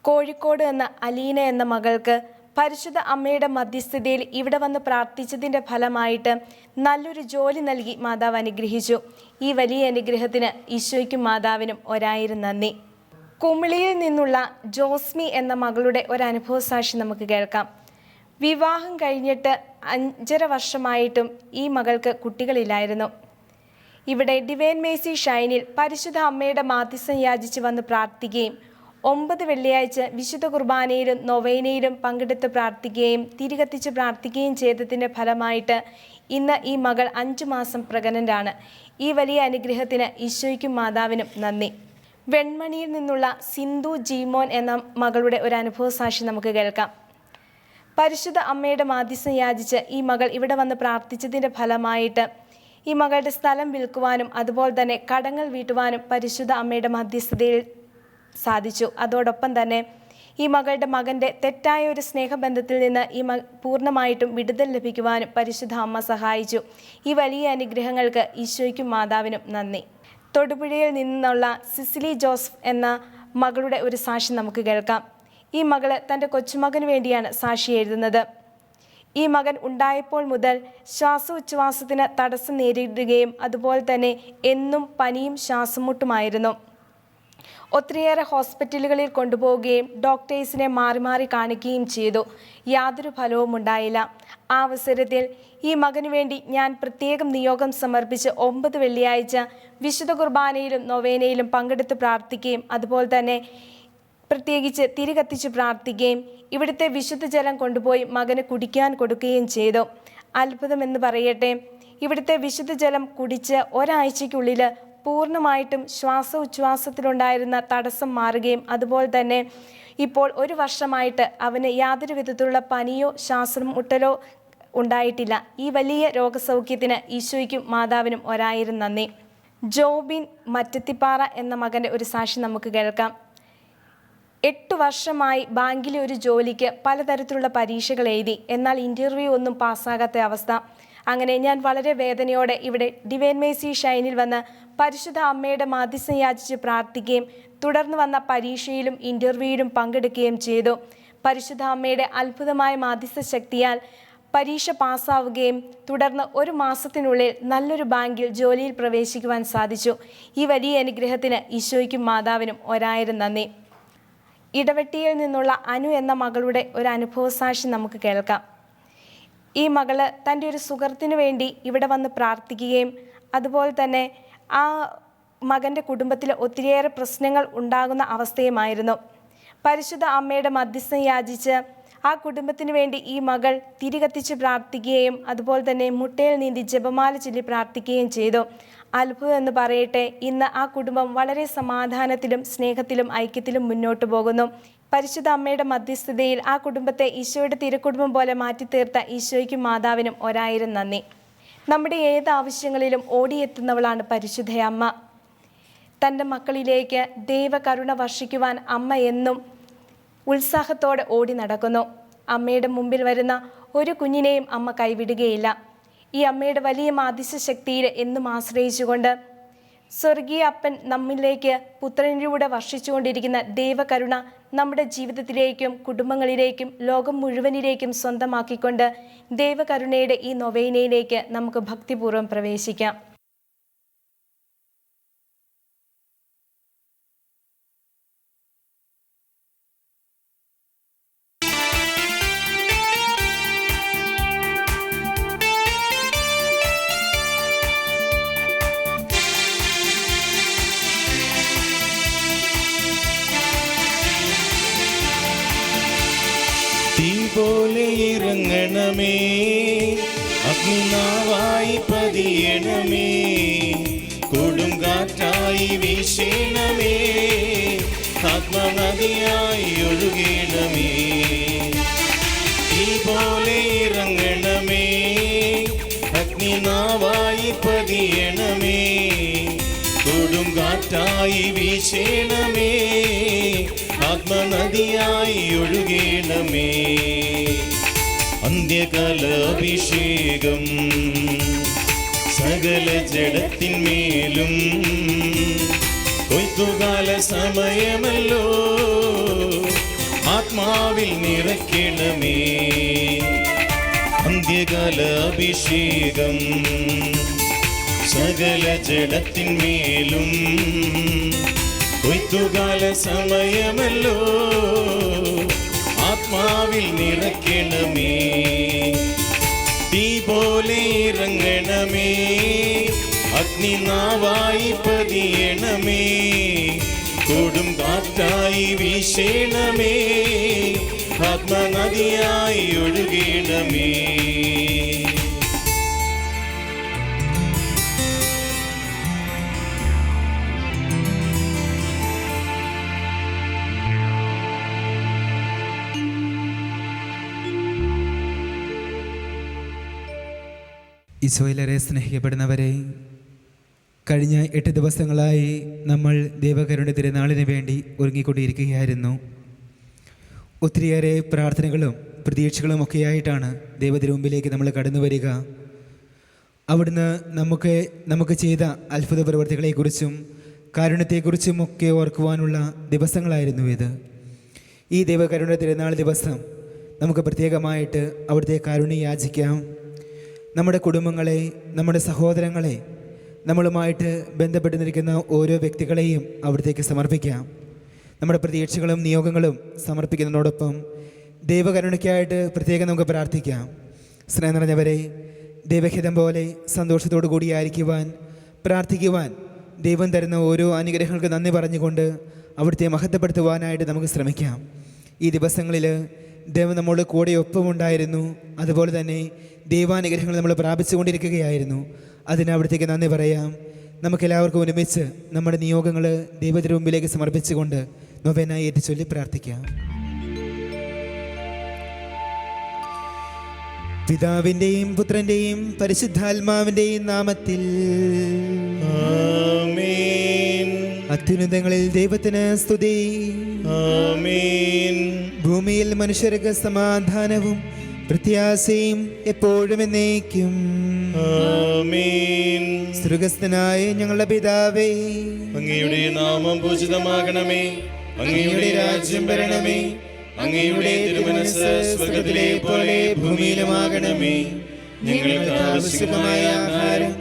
കോഴിക്കോട് എന്ന അലീന എന്ന മകൾക്ക് പരിശുദ്ധ അമ്മയുടെ മധ്യസ്ഥതയിൽ ഇവിടെ വന്ന് പ്രാർത്ഥിച്ചതിൻ്റെ ഫലമായിട്ട് നല്ലൊരു ജോലി നൽകി മാതാവ് അനുഗ്രഹിച്ചു. ഈ വലിയ അനുഗ്രഹത്തിന് ഈശോയ്ക്കും മാതാവിനും 1000 നന്ദി. കുമിളിയിൽ നിന്നുള്ള ജോസ്മി എന്ന മകളുടെ ഒരു അനുഭവ സാക്ഷി നമുക്ക് കേൾക്കാം. വിവാഹം കഴിഞ്ഞിട്ട് 5.5 വർഷമായിട്ടും ഈ മകൾക്ക് കുട്ടികളില്ലായിരുന്നു. ഇവിടെ ഡിവൈൻ മേഴ്സി ഷൈനിൽ പരിശുദ്ധ അമ്മയുടെ മാധ്യസ്ഥം യാചിച്ച് വന്ന് പ്രാർത്ഥിക്കുകയും 9 വെള്ളിയാഴ്ച വിശുദ്ധ കുർബാനയിലും നൊവേനയിലും പങ്കെടുത്ത് പ്രാർത്ഥിക്കുകയും തിരികത്തിച്ച് പ്രാർത്ഥിക്കുകയും ചെയ്തതിൻ്റെ ഫലമായിട്ട് ഇന്ന് ഈ മകൾ 5 മാസം പ്രഗ്നൻ്റാണ്. ഈ വലിയ അനുഗ്രഹത്തിന് ഈശോയ്ക്കും മാതാവിനും നന്ദി. വെൺമണിയിൽ നിന്നുള്ള സിന്ധു ജീമോൻ എന്ന മകളുടെ ഒരു അനുഭവ സാക്ഷി നമുക്ക് കേൾക്കാം. പരിശുദ്ധ അമ്മയുടെ മാധ്യസ്ഥം യാചിച്ച് ഈ മകൾ ഇവിടെ വന്ന് പ്രാർത്ഥിച്ചതിൻ്റെ ഫലമായിട്ട് ഈ മകളുടെ സ്ഥലം വിൽക്കുവാനും അതുപോലെ തന്നെ കടങ്ങൾ വീട്ടുവാനും പരിശുദ്ധ അമ്മയുടെ മധ്യസ്ഥതയിൽ സാധിച്ചു. അതോടൊപ്പം തന്നെ ഈ മകളുടെ മകൻ്റെ തെറ്റായ ഒരു സ്നേഹബന്ധത്തിൽ നിന്ന് ഈ പൂർണ്ണമായിട്ടും വിടുതൽ ലഭിക്കുവാനും പരിശുദ്ധ അമ്മ സഹായിച്ചു. ഈ വലിയ അനുഗ്രഹങ്ങൾക്ക് ഈശോയ്ക്കും മാതാവിനും നന്ദി. തൊടുപുഴയിൽ നിന്നുള്ള സിസിലി ജോസഫ് എന്ന മകളുടെ ഒരു സാക്ഷി നമുക്ക് കേൾക്കാം. ഈ മകള് തൻ്റെ കൊച്ചുമകന് വേണ്ടിയാണ് സാക്ഷി എഴുതുന്നത്. ഈ മകൻ ഉണ്ടായപ്പോൾ മുതൽ ശ്വാസോച്ഛ്വാസത്തിന് തടസ്സം നേരിടുകയും അതുപോലെ തന്നെ എന്നും പനിയും ശ്വാസം മുട്ടുമായിരുന്നു. ഒത്തിരിയേറെ ഹോസ്പിറ്റലുകളിൽ കൊണ്ടുപോവുകയും ഡോക്ടേഴ്സിനെ മാറി മാറി കാണിക്കുകയും ചെയ്തു. യാതൊരു ഫലവും ഉണ്ടായില്ല. ആ അവസരത്തിൽ ഈ മകനു വേണ്ടി ഞാൻ പ്രത്യേകം നിയോഗം സമർപ്പിച്ച് 9 വെള്ളിയാഴ്ച വിശുദ്ധ കുർബാനയിലും നൊവേനയിലും പങ്കെടുത്ത് പ്രാർത്ഥിക്കുകയും അതുപോലെ തന്നെ പ്രത്യേകിച്ച് തിരികത്തിച്ച് പ്രാർത്ഥിക്കുകയും ഇവിടുത്തെ വിശുദ്ധ ജലം കൊണ്ടുപോയി മകന് കുടിക്കാൻ കൊടുക്കുകയും ചെയ്തു. അത്ഭുതമെന്ന് പറയട്ടെ, ഇവിടുത്തെ വിശുദ്ധ ജലം കുടിച്ച് ഒരാഴ്ചയ്ക്കുള്ളിൽ പൂർണ്ണമായിട്ടും ശ്വാസോച്ഛ്വാസത്തിലുണ്ടായിരുന്ന തടസ്സം മാറുകയും അതുപോലെ തന്നെ ഇപ്പോൾ 1 വർഷമായിട്ട് അവന് യാതൊരു വിധത്തിലുള്ള പനിയോ ശ്വാസം മുട്ടലോ ഉണ്ടായിട്ടില്ല. ഈ വലിയ രോഗസൗഖ്യത്തിന് ഈശോയ്ക്കും മാതാവിനും 1000 നന്ദി. ജോബിൻ മറ്റത്തിപ്പാറ എന്ന മകൻ്റെ ഒരു സാക്ഷി നമുക്ക് കേൾക്കാം. 8 വർഷമായി ബാങ്കിലെ ഒരു ജോലിക്ക് പലതരത്തിലുള്ള പരീക്ഷകൾ എഴുതി. എന്നാൽ ഇൻ്റർവ്യൂ ഒന്നും പാസ്സാകാത്ത അവസ്ഥ. അങ്ങനെ ഞാൻ വളരെ വേദനയോടെ ഇവിടെ ഡിവൈൻ മേഴ്സി ഷൈനിൽ വന്ന് പരിശുദ്ധ അമ്മയുടെ മാധ്യസ്ഥം യാചിച്ച് പ്രാർത്ഥിക്കുകയും തുടർന്ന് വന്ന പരീക്ഷയിലും ഇൻ്റർവ്യൂയിലും പങ്കെടുക്കുകയും ചെയ്തു. പരിശുദ്ധ അമ്മയുടെ അത്ഭുതമായ മാധ്യസ്ഥ ശക്തിയാൽ പരീക്ഷ പാസ്സാവുകയും തുടർന്ന് 1 മാസത്തിനുള്ളിൽ നല്ലൊരു ബാങ്കിൽ ജോലിയിൽ പ്രവേശിക്കുവാൻ സാധിച്ചു. ഈ വലിയ അനുഗ്രഹത്തിന് ഈശോയ്ക്കും മാതാവിനും 1000 നന്ദി. ഇടവെട്ടിയിൽ നിന്നുള്ള അനു എന്ന മകളുടെ ഒരു അനുഭവ സാക്ഷി നമുക്ക് കേൾക്കാം. ഈ മകള് തൻ്റെ ഒരു സുഹൃത്തിനു വേണ്ടി ഇവിടെ വന്ന് പ്രാർത്ഥിക്കുകയും അതുപോലെ തന്നെ ആ മകൻ്റെ കുടുംബത്തിൽ ഒത്തിരിയേറെ പ്രശ്നങ്ങൾ ഉണ്ടാകുന്ന അവസ്ഥയുമായിരുന്നു. പരിശുദ്ധ അമ്മയുടെ മധ്യസ്ഥം യാചിച്ച് ആ കുടുംബത്തിന് വേണ്ടി ഈ മകൾ തിരികത്തിച്ച് പ്രാർത്ഥിക്കുകയും അതുപോലെ തന്നെ മുട്ടയിൽ നീന്തി ജപമാല ചൊല്ലി പ്രാർത്ഥിക്കുകയും ചെയ്തു. അത്ഭുതം എന്ന് പറയട്ടെ, ഇന്ന് ആ കുടുംബം വളരെ സമാധാനത്തിലും സ്നേഹത്തിലും ഐക്യത്തിലും മുന്നോട്ട് പോകുന്നു. പരിശുദ്ധ അമ്മയുടെ മധ്യസ്ഥതയിൽ ആ കുടുംബത്തെ ഈശോയുടെ തിരുക്കുടുംബം പോലെ മാറ്റിത്തീർത്ത ഈശോയ്ക്കും മാതാവിനും 1000 നന്ദി. നമ്മുടെ ഏത് ആവശ്യങ്ങളിലും ഓടിയെത്തുന്നവളാണ് പരിശുദ്ധ അമ്മ. തൻ്റെ മക്കളിലേക്ക് ദൈവകരുണ വർഷിക്കുവാൻ അമ്മ എന്നും ഉത്സാഹത്തോടെ ഓടി നടക്കുന്നു. അമ്മയുടെ മുമ്പിൽ വരുന്ന ഒരു കുഞ്ഞിനെയും അമ്മ കൈവിടുകയില്ല. ഈ അമ്മയുടെ വലിയ മാധ്യസ്ഥ ശക്തിയിൽ എന്നും ആശ്രയിച്ചുകൊണ്ട് സ്വർഗീയ അപ്പൻ നമ്മിലേക്ക് പുത്രനിലൂടെ വർഷിച്ചുകൊണ്ടിരിക്കുന്ന ദൈവകരുണ നമ്മുടെ ജീവിതത്തിലേക്കും കുടുംബങ്ങളിലേക്കും ലോകം മുഴുവനിലേക്കും സ്വന്തമാക്കിക്കൊണ്ട് ദൈവകരുണയുടെ ഈ നൊവേനയിലേക്ക് നമുക്ക് ഭക്തിപൂർവ്വം പ്രവേശിക്കാം. പോലെ ഇറങ്ങണമേ, അഗ്നിനാവായി പതിയണമേ, കൊടുങ്കാറ്റായി വീശണമേ, ആത്മനദിയായി ഒഴുകണമേ. തീ പോലെ ഇറങ്ങണമേ, നാവായി പതിയണമേ, കൊടുങ്കാറ്റായി വീശേണമേ, ആത്മനദിയായി ഒഴുകേണമേ. അന്ത്യകാല അഭിഷേകം സകല ജഡത്തിന്മേലും, കൊയ്ത്തുകാല സമയമല്ലോ, ആത്മാവിൽ നിറയ്ക്കണമേ. അന്ത്യകാല അഭിഷേകം സകല ജഡത്തിന്മേലും, കൊയ്ത്തുകാല സമയമല്ലോ, ആത്മാവിൽ നിറയ്ക്കണമേ. തീ പോലെ ഇറങ്ങണമേ, അഗ്നിനാവായി പതിയണമേ, കൊടുങ്കാറ്റായി വീശേണമേ, ആത്മനദിയായി ഒഴുകേണമേ. ഈശോയിലേറെ സ്നേഹിക്കപ്പെടുന്നവരെ, കഴിഞ്ഞ 8 ദിവസങ്ങളായി നമ്മൾ ദൈവകരുണ തിരുനാളിന് വേണ്ടി ഒരുങ്ങിക്കൊണ്ടിരിക്കുകയായിരുന്നു. ഒത്തിരിയേറെ പ്രാർത്ഥനകളും പ്രതീക്ഷകളും ഒക്കെയായിട്ടാണ് ദൈവത്തിരുമുമ്പിലേക്ക് നമ്മൾ കടന്നു വരിക. അവിടുന്ന് നമുക്ക് ചെയ്ത അത്ഭുത പ്രവൃത്തികളെക്കുറിച്ചും കാരുണ്യത്തെക്കുറിച്ചും ഒക്കെ ഓർക്കുവാനുള്ള ദിവസങ്ങളായിരുന്നു ഇത്. ഈ ദൈവകരുണ തിരുനാൾ ദിവസം നമുക്ക് പ്രത്യേകമായിട്ട് അവിടുത്തെ കാരുണ്യം യാചിക്കാം. നമ്മുടെ കുടുംബങ്ങളെ, നമ്മുടെ സഹോദരങ്ങളെ, നമ്മളുമായിട്ട് ബന്ധപ്പെട്ട് നിൽക്കുന്ന ഓരോ വ്യക്തികളെയും അവിടത്തേക്ക് സമർപ്പിക്കാം. നമ്മുടെ പ്രതീക്ഷകളും നിയോഗങ്ങളും സമർപ്പിക്കുന്നതിനോടൊപ്പം ദൈവകരുണയ്ക്കായിട്ട് പ്രത്യേകം നമുക്ക് പ്രാർത്ഥിക്കാം. സ്നേഹം നിറഞ്ഞവരെ, ദൈവഹിതം പോലെ സന്തോഷത്തോടു കൂടിയായിരിക്കുവാൻ, പ്രാർത്ഥിക്കുവാൻ, ദൈവം തരുന്ന ഓരോ അനുഗ്രഹങ്ങൾക്ക് നന്ദി പറഞ്ഞുകൊണ്ട് അവിടുത്തെ മഹത്വപ്പെടുത്തുവാനായിട്ട് നമുക്ക് ശ്രമിക്കാം. ഈ ദിവസങ്ങളിൽ ദൈവം നമ്മളുടെ കൂടെ ഒപ്പമുണ്ടായിരുന്നു. അതുപോലെ തന്നെ ദൈവാനുഗ്രഹങ്ങൾ നമ്മൾ പ്രാപിച്ചുകൊണ്ടിരിക്കുകയായിരുന്നു. അതിന് അവിടത്തേക്ക് നന്ദി പറയാം. നമുക്കെല്ലാവർക്കും ഒരുമിച്ച് നമ്മുടെ നിയോഗങ്ങൾ ദൈവത്തിൻ്റെ മുമ്പിലേക്ക് സമർപ്പിച്ചുകൊണ്ട് നൊവേനായി ഏറ്റുചൊല്ലി പ്രാർത്ഥിക്കാം. പിതാവിൻ്റെയും പുത്രൻ്റെയും പരിശുദ്ധാത്മാവിൻ്റെയും നാമത്തിൽ ആമേൻ. അത്യുന്നതങ്ങളിൽ ദൈവത്തിന് സ്തുതി. ആമേൻ. ഭൂമിയിൽ മനുഷ്യർക്ക് സമാധാനവും പ്രത്യാശയും എപ്പോഴും എന്നേക്കും. ആമേൻ. സ്വർഗ്ഗസ്ഥനായ ഞങ്ങളുടെ പിതാവേ, അങ്ങയുടെ നാമം പൂജിതമാകണമേ, അങ്ങയുടെ രാജ്യം വരണമേ, അങ്ങയുടെ തിരുമനസ്സ് സ്വർഗ്ഗത്തിലെ പോലെ ഭൂമിയിലുമാകണമേ. ഞങ്ങൾക്ക് ആവശ്യമായ ആഹാരം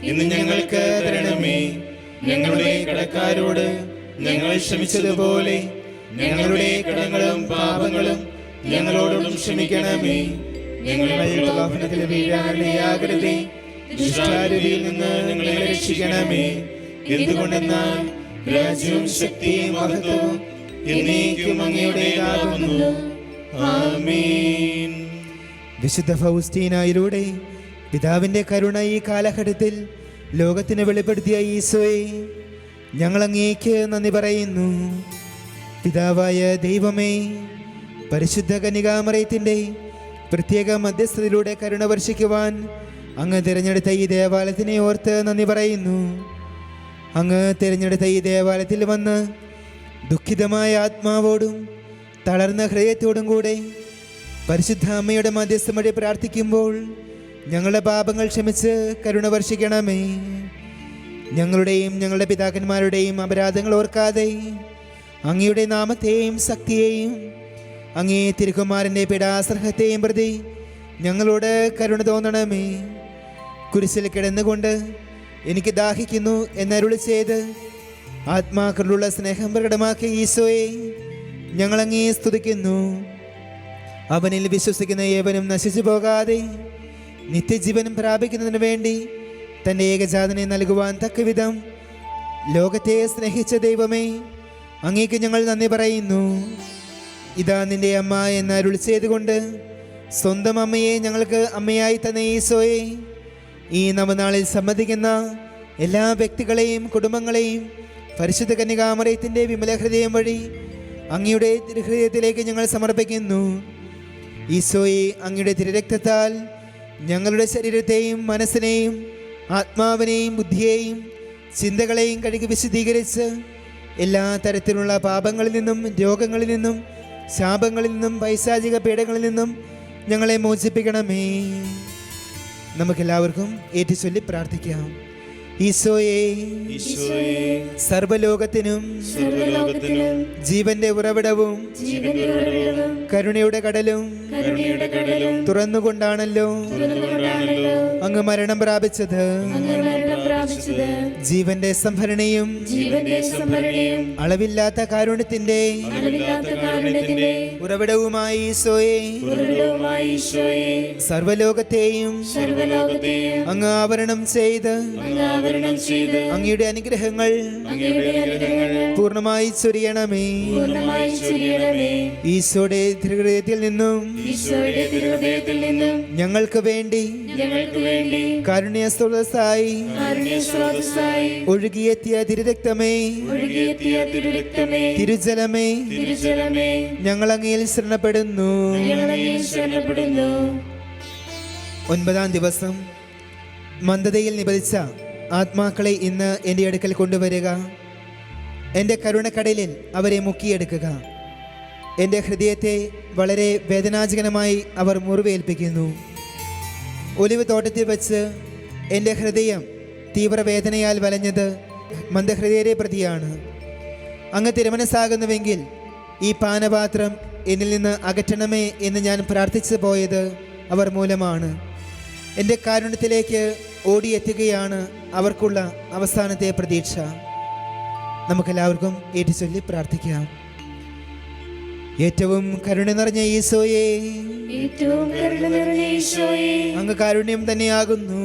ഇന്ന് ഞങ്ങൾക്ക് തരണമേ. ഞങ്ങളുടെ കടക്കാരോട് ഞങ്ങൾ ക്ഷമിച്ചതുപോലെ ഞങ്ങളുടെ കടങ്ങളും പാപങ്ങളും ഞങ്ങളോടും ക്ഷമിക്കണമേ. ഞങ്ങളുടെ പാപത്തിൽ വീഴാനിടയാകരുതേ, ദുഷ്ടാരൂപിയിൽ നിന്ന് ഞങ്ങളെ രക്ഷിക്കണമേ. എന്തുകൊണ്ടെന്നാൽ രാജ്യവും ശക്തിയും മഹത്വവും എന്നേക്കും അങ്ങയുടേതാകുന്നു. ആമേൻ. വിശുദ്ധ ഫൗസ്റ്റീനായിലൂടെ പിതാവിൻ്റെ കരുണ ഈ കാലഘട്ടത്തിൽ ലോകത്തിന് വെളിപ്പെടുത്തിയ ഈശോയെ ഞങ്ങൾ അങ്ങേക്ക് നന്ദി പറയുന്നു. പിതാവായ ദൈവമേ, പരിശുദ്ധ കന്യകാമറിയത്തിൻ്റെ പ്രത്യേക മധ്യസ്ഥതയിലൂടെ കരുണ വർഷിക്കുവാൻ അങ്ങ് തിരഞ്ഞെടുത്ത ഈ ദേവാലയത്തിനെ ഓർത്ത് നന്ദി പറയുന്നു. അങ്ങ് തിരഞ്ഞെടുത്ത ഈ ദേവാലയത്തിൽ വന്ന് ദുഃഖിതമായ ആത്മാവോടും തളർന്ന ഹൃദയത്തോടും കൂടെ പരിശുദ്ധ അമ്മയുടെ മധ്യസ്ഥം വഴി പ്രാർത്ഥിക്കുമ്പോൾ ഞങ്ങളുടെ പാപങ്ങൾ ക്ഷമിച്ച് കരുണ വർഷിക്കണമേ. ഞങ്ങളുടെയും ഞങ്ങളുടെ പിതാക്കന്മാരുടെയും അപരാധങ്ങൾ ഓർക്കാതെ അങ്ങയുടെ നാമത്തെയും ശക്തിയെയും അങ്ങേ തിരുക്കുമാരൻ്റെ പീഡാസഹനത്തെയും പ്രതി ഞങ്ങളോട് കരുണ തോന്നണമേ. കുരിശിൽ കിടന്നുകൊണ്ട് എനിക്ക് ദാഹിക്കുന്നു എന്നരുളി ചെയ്ത് ആത്മാക്കളുള്ള സ്നേഹം പ്രകടമാക്കിയ ഈശോയെ ഞങ്ങളങ്ങേ സ്തുതിക്കുന്നു. അവനിൽ വിശ്വസിക്കുന്ന ഏവനും നശിച്ചു പോകാതെ നിത്യജീവനം പ്രാപിക്കുന്നതിന് വേണ്ടി തൻ്റെ ഏകജാതനെ നൽകുവാൻ തക്കവിധം ലോകത്തെ സ്നേഹിച്ച ദൈവമേ, അങ്ങേക്ക് ഞങ്ങൾ നന്ദി പറയുന്നു. ഇതാ നിൻ്റെ അമ്മ എന്ന് അരുളി ചെയ്തുകൊണ്ട് സ്വന്തം അമ്മയെ ഞങ്ങൾക്ക് അമ്മയായി തന്ന ഈശോയെ, ഈ നവനാളിൽ സംബന്ധിക്കുന്ന എല്ലാ വ്യക്തികളെയും കുടുംബങ്ങളെയും പരിശുദ്ധ കന്യകാമറിയത്തിൻ്റെ വിമല ഹൃദയം വഴി അങ്ങയുടെ ഹൃദയത്തിലേക്ക് ഞങ്ങൾ സമർപ്പിക്കുന്നു. ഈശോയെ, അങ്ങയുടെ തിരുരക്തത്താൽ ഞങ്ങളുടെ ശരീരത്തെയും മനസ്സിനെയും ആത്മാവിനെയും ബുദ്ധിയെയും ചിന്തകളെയും കഴുകി വിശുദ്ധീകരിച്ച് എല്ലാ തരത്തിലുള്ള പാപങ്ങളിൽ നിന്നും രോഗങ്ങളിൽ നിന്നും ശാപങ്ങളിൽ നിന്നും പൈശാചിക പീഡകളിൽ നിന്നും ഞങ്ങളെ മോചിപ്പിക്കണമേ. നമുക്കെല്ലാവർക്കും ഏറ്റുചൊല്ലി പ്രാർത്ഥിക്കാം. ഈശോയെ, സർവ്വലോകത്തിനും ജീവന്റെ ഉറവിടവും കരുണയുടെ കടലും തുറന്നുകൊണ്ടാണല്ലോ അങ്ങ് മരണം പ്രാപിച്ചത്. ജീവന്റെ സംഭരണിയും അളവില്ലാത്ത കാരുണ്യത്തിന്റെ ഉറവിടവുമായി ഈശോയെ, സർവ്വലോകത്തെയും അങ്ങ് ആവരണം ചെയ്ത് അങ്ങയുടെ അനുഗ്രഹങ്ങൾ പൂർണ്ണമായി ചൊരിയണമേ. ഈശോയുടെ തിരുഹൃദയത്തിൽ നിന്നും ഞങ്ങൾക്ക് വേണ്ടി കാരുണ്യ സ്രോതസ്സായി ഒഴുകിയെത്തിയ തിരുരക്തമേ, തിരുജലമേ, ഞങ്ങൾ അങ്ങയിൽ ശരണപ്പെടുന്നു. 9-ാം ദിവസം മന്ദതയിൽ നിപതിച്ച ആത്മാക്കളെ ഇന്ന് എൻ്റെ അടുക്കൽ കൊണ്ടുവരിക. എൻ്റെ കരുണക്കടലിൽ അവരെ മുക്കിയെടുക്കുക. എൻ്റെ ഹൃദയത്തെ വളരെ വേദനാജനകമായി അവർ മുറിവേൽപ്പിക്കുന്നു. ഒലിവ് തോട്ടത്തിൽ വെച്ച് എൻ്റെ ഹൃദയം തീവ്രവേദനയാൽ വലഞ്ഞത് മന്ദഹൃദയരെ പ്രതിയാണ്. അങ്ങ് തിരുമനസ്സാകുന്നുവെങ്കിൽ ഈ പാനപാത്രം എന്നിൽ നിന്ന് അകറ്റണമേ എന്ന് ഞാൻ പ്രാർത്ഥിച്ചു പോയത് അവർ മൂലമാണ്. എൻ്റെ കാരുണ്യത്തിലേക്ക് ഓടിയെത്തുകയാണ് അവർക്കുള്ള അവസാനത്തെ പ്രതീക്ഷ. നമുക്കെല്ലാവർക്കും ഏറ്റുചൊല്ലി പ്രാർത്ഥിക്കാം. ഏറ്റവും കരുണ നിറഞ്ഞ ഈശോയെ, അങ്ങ് കാരുണ്യം തന്നെയാകുന്നു.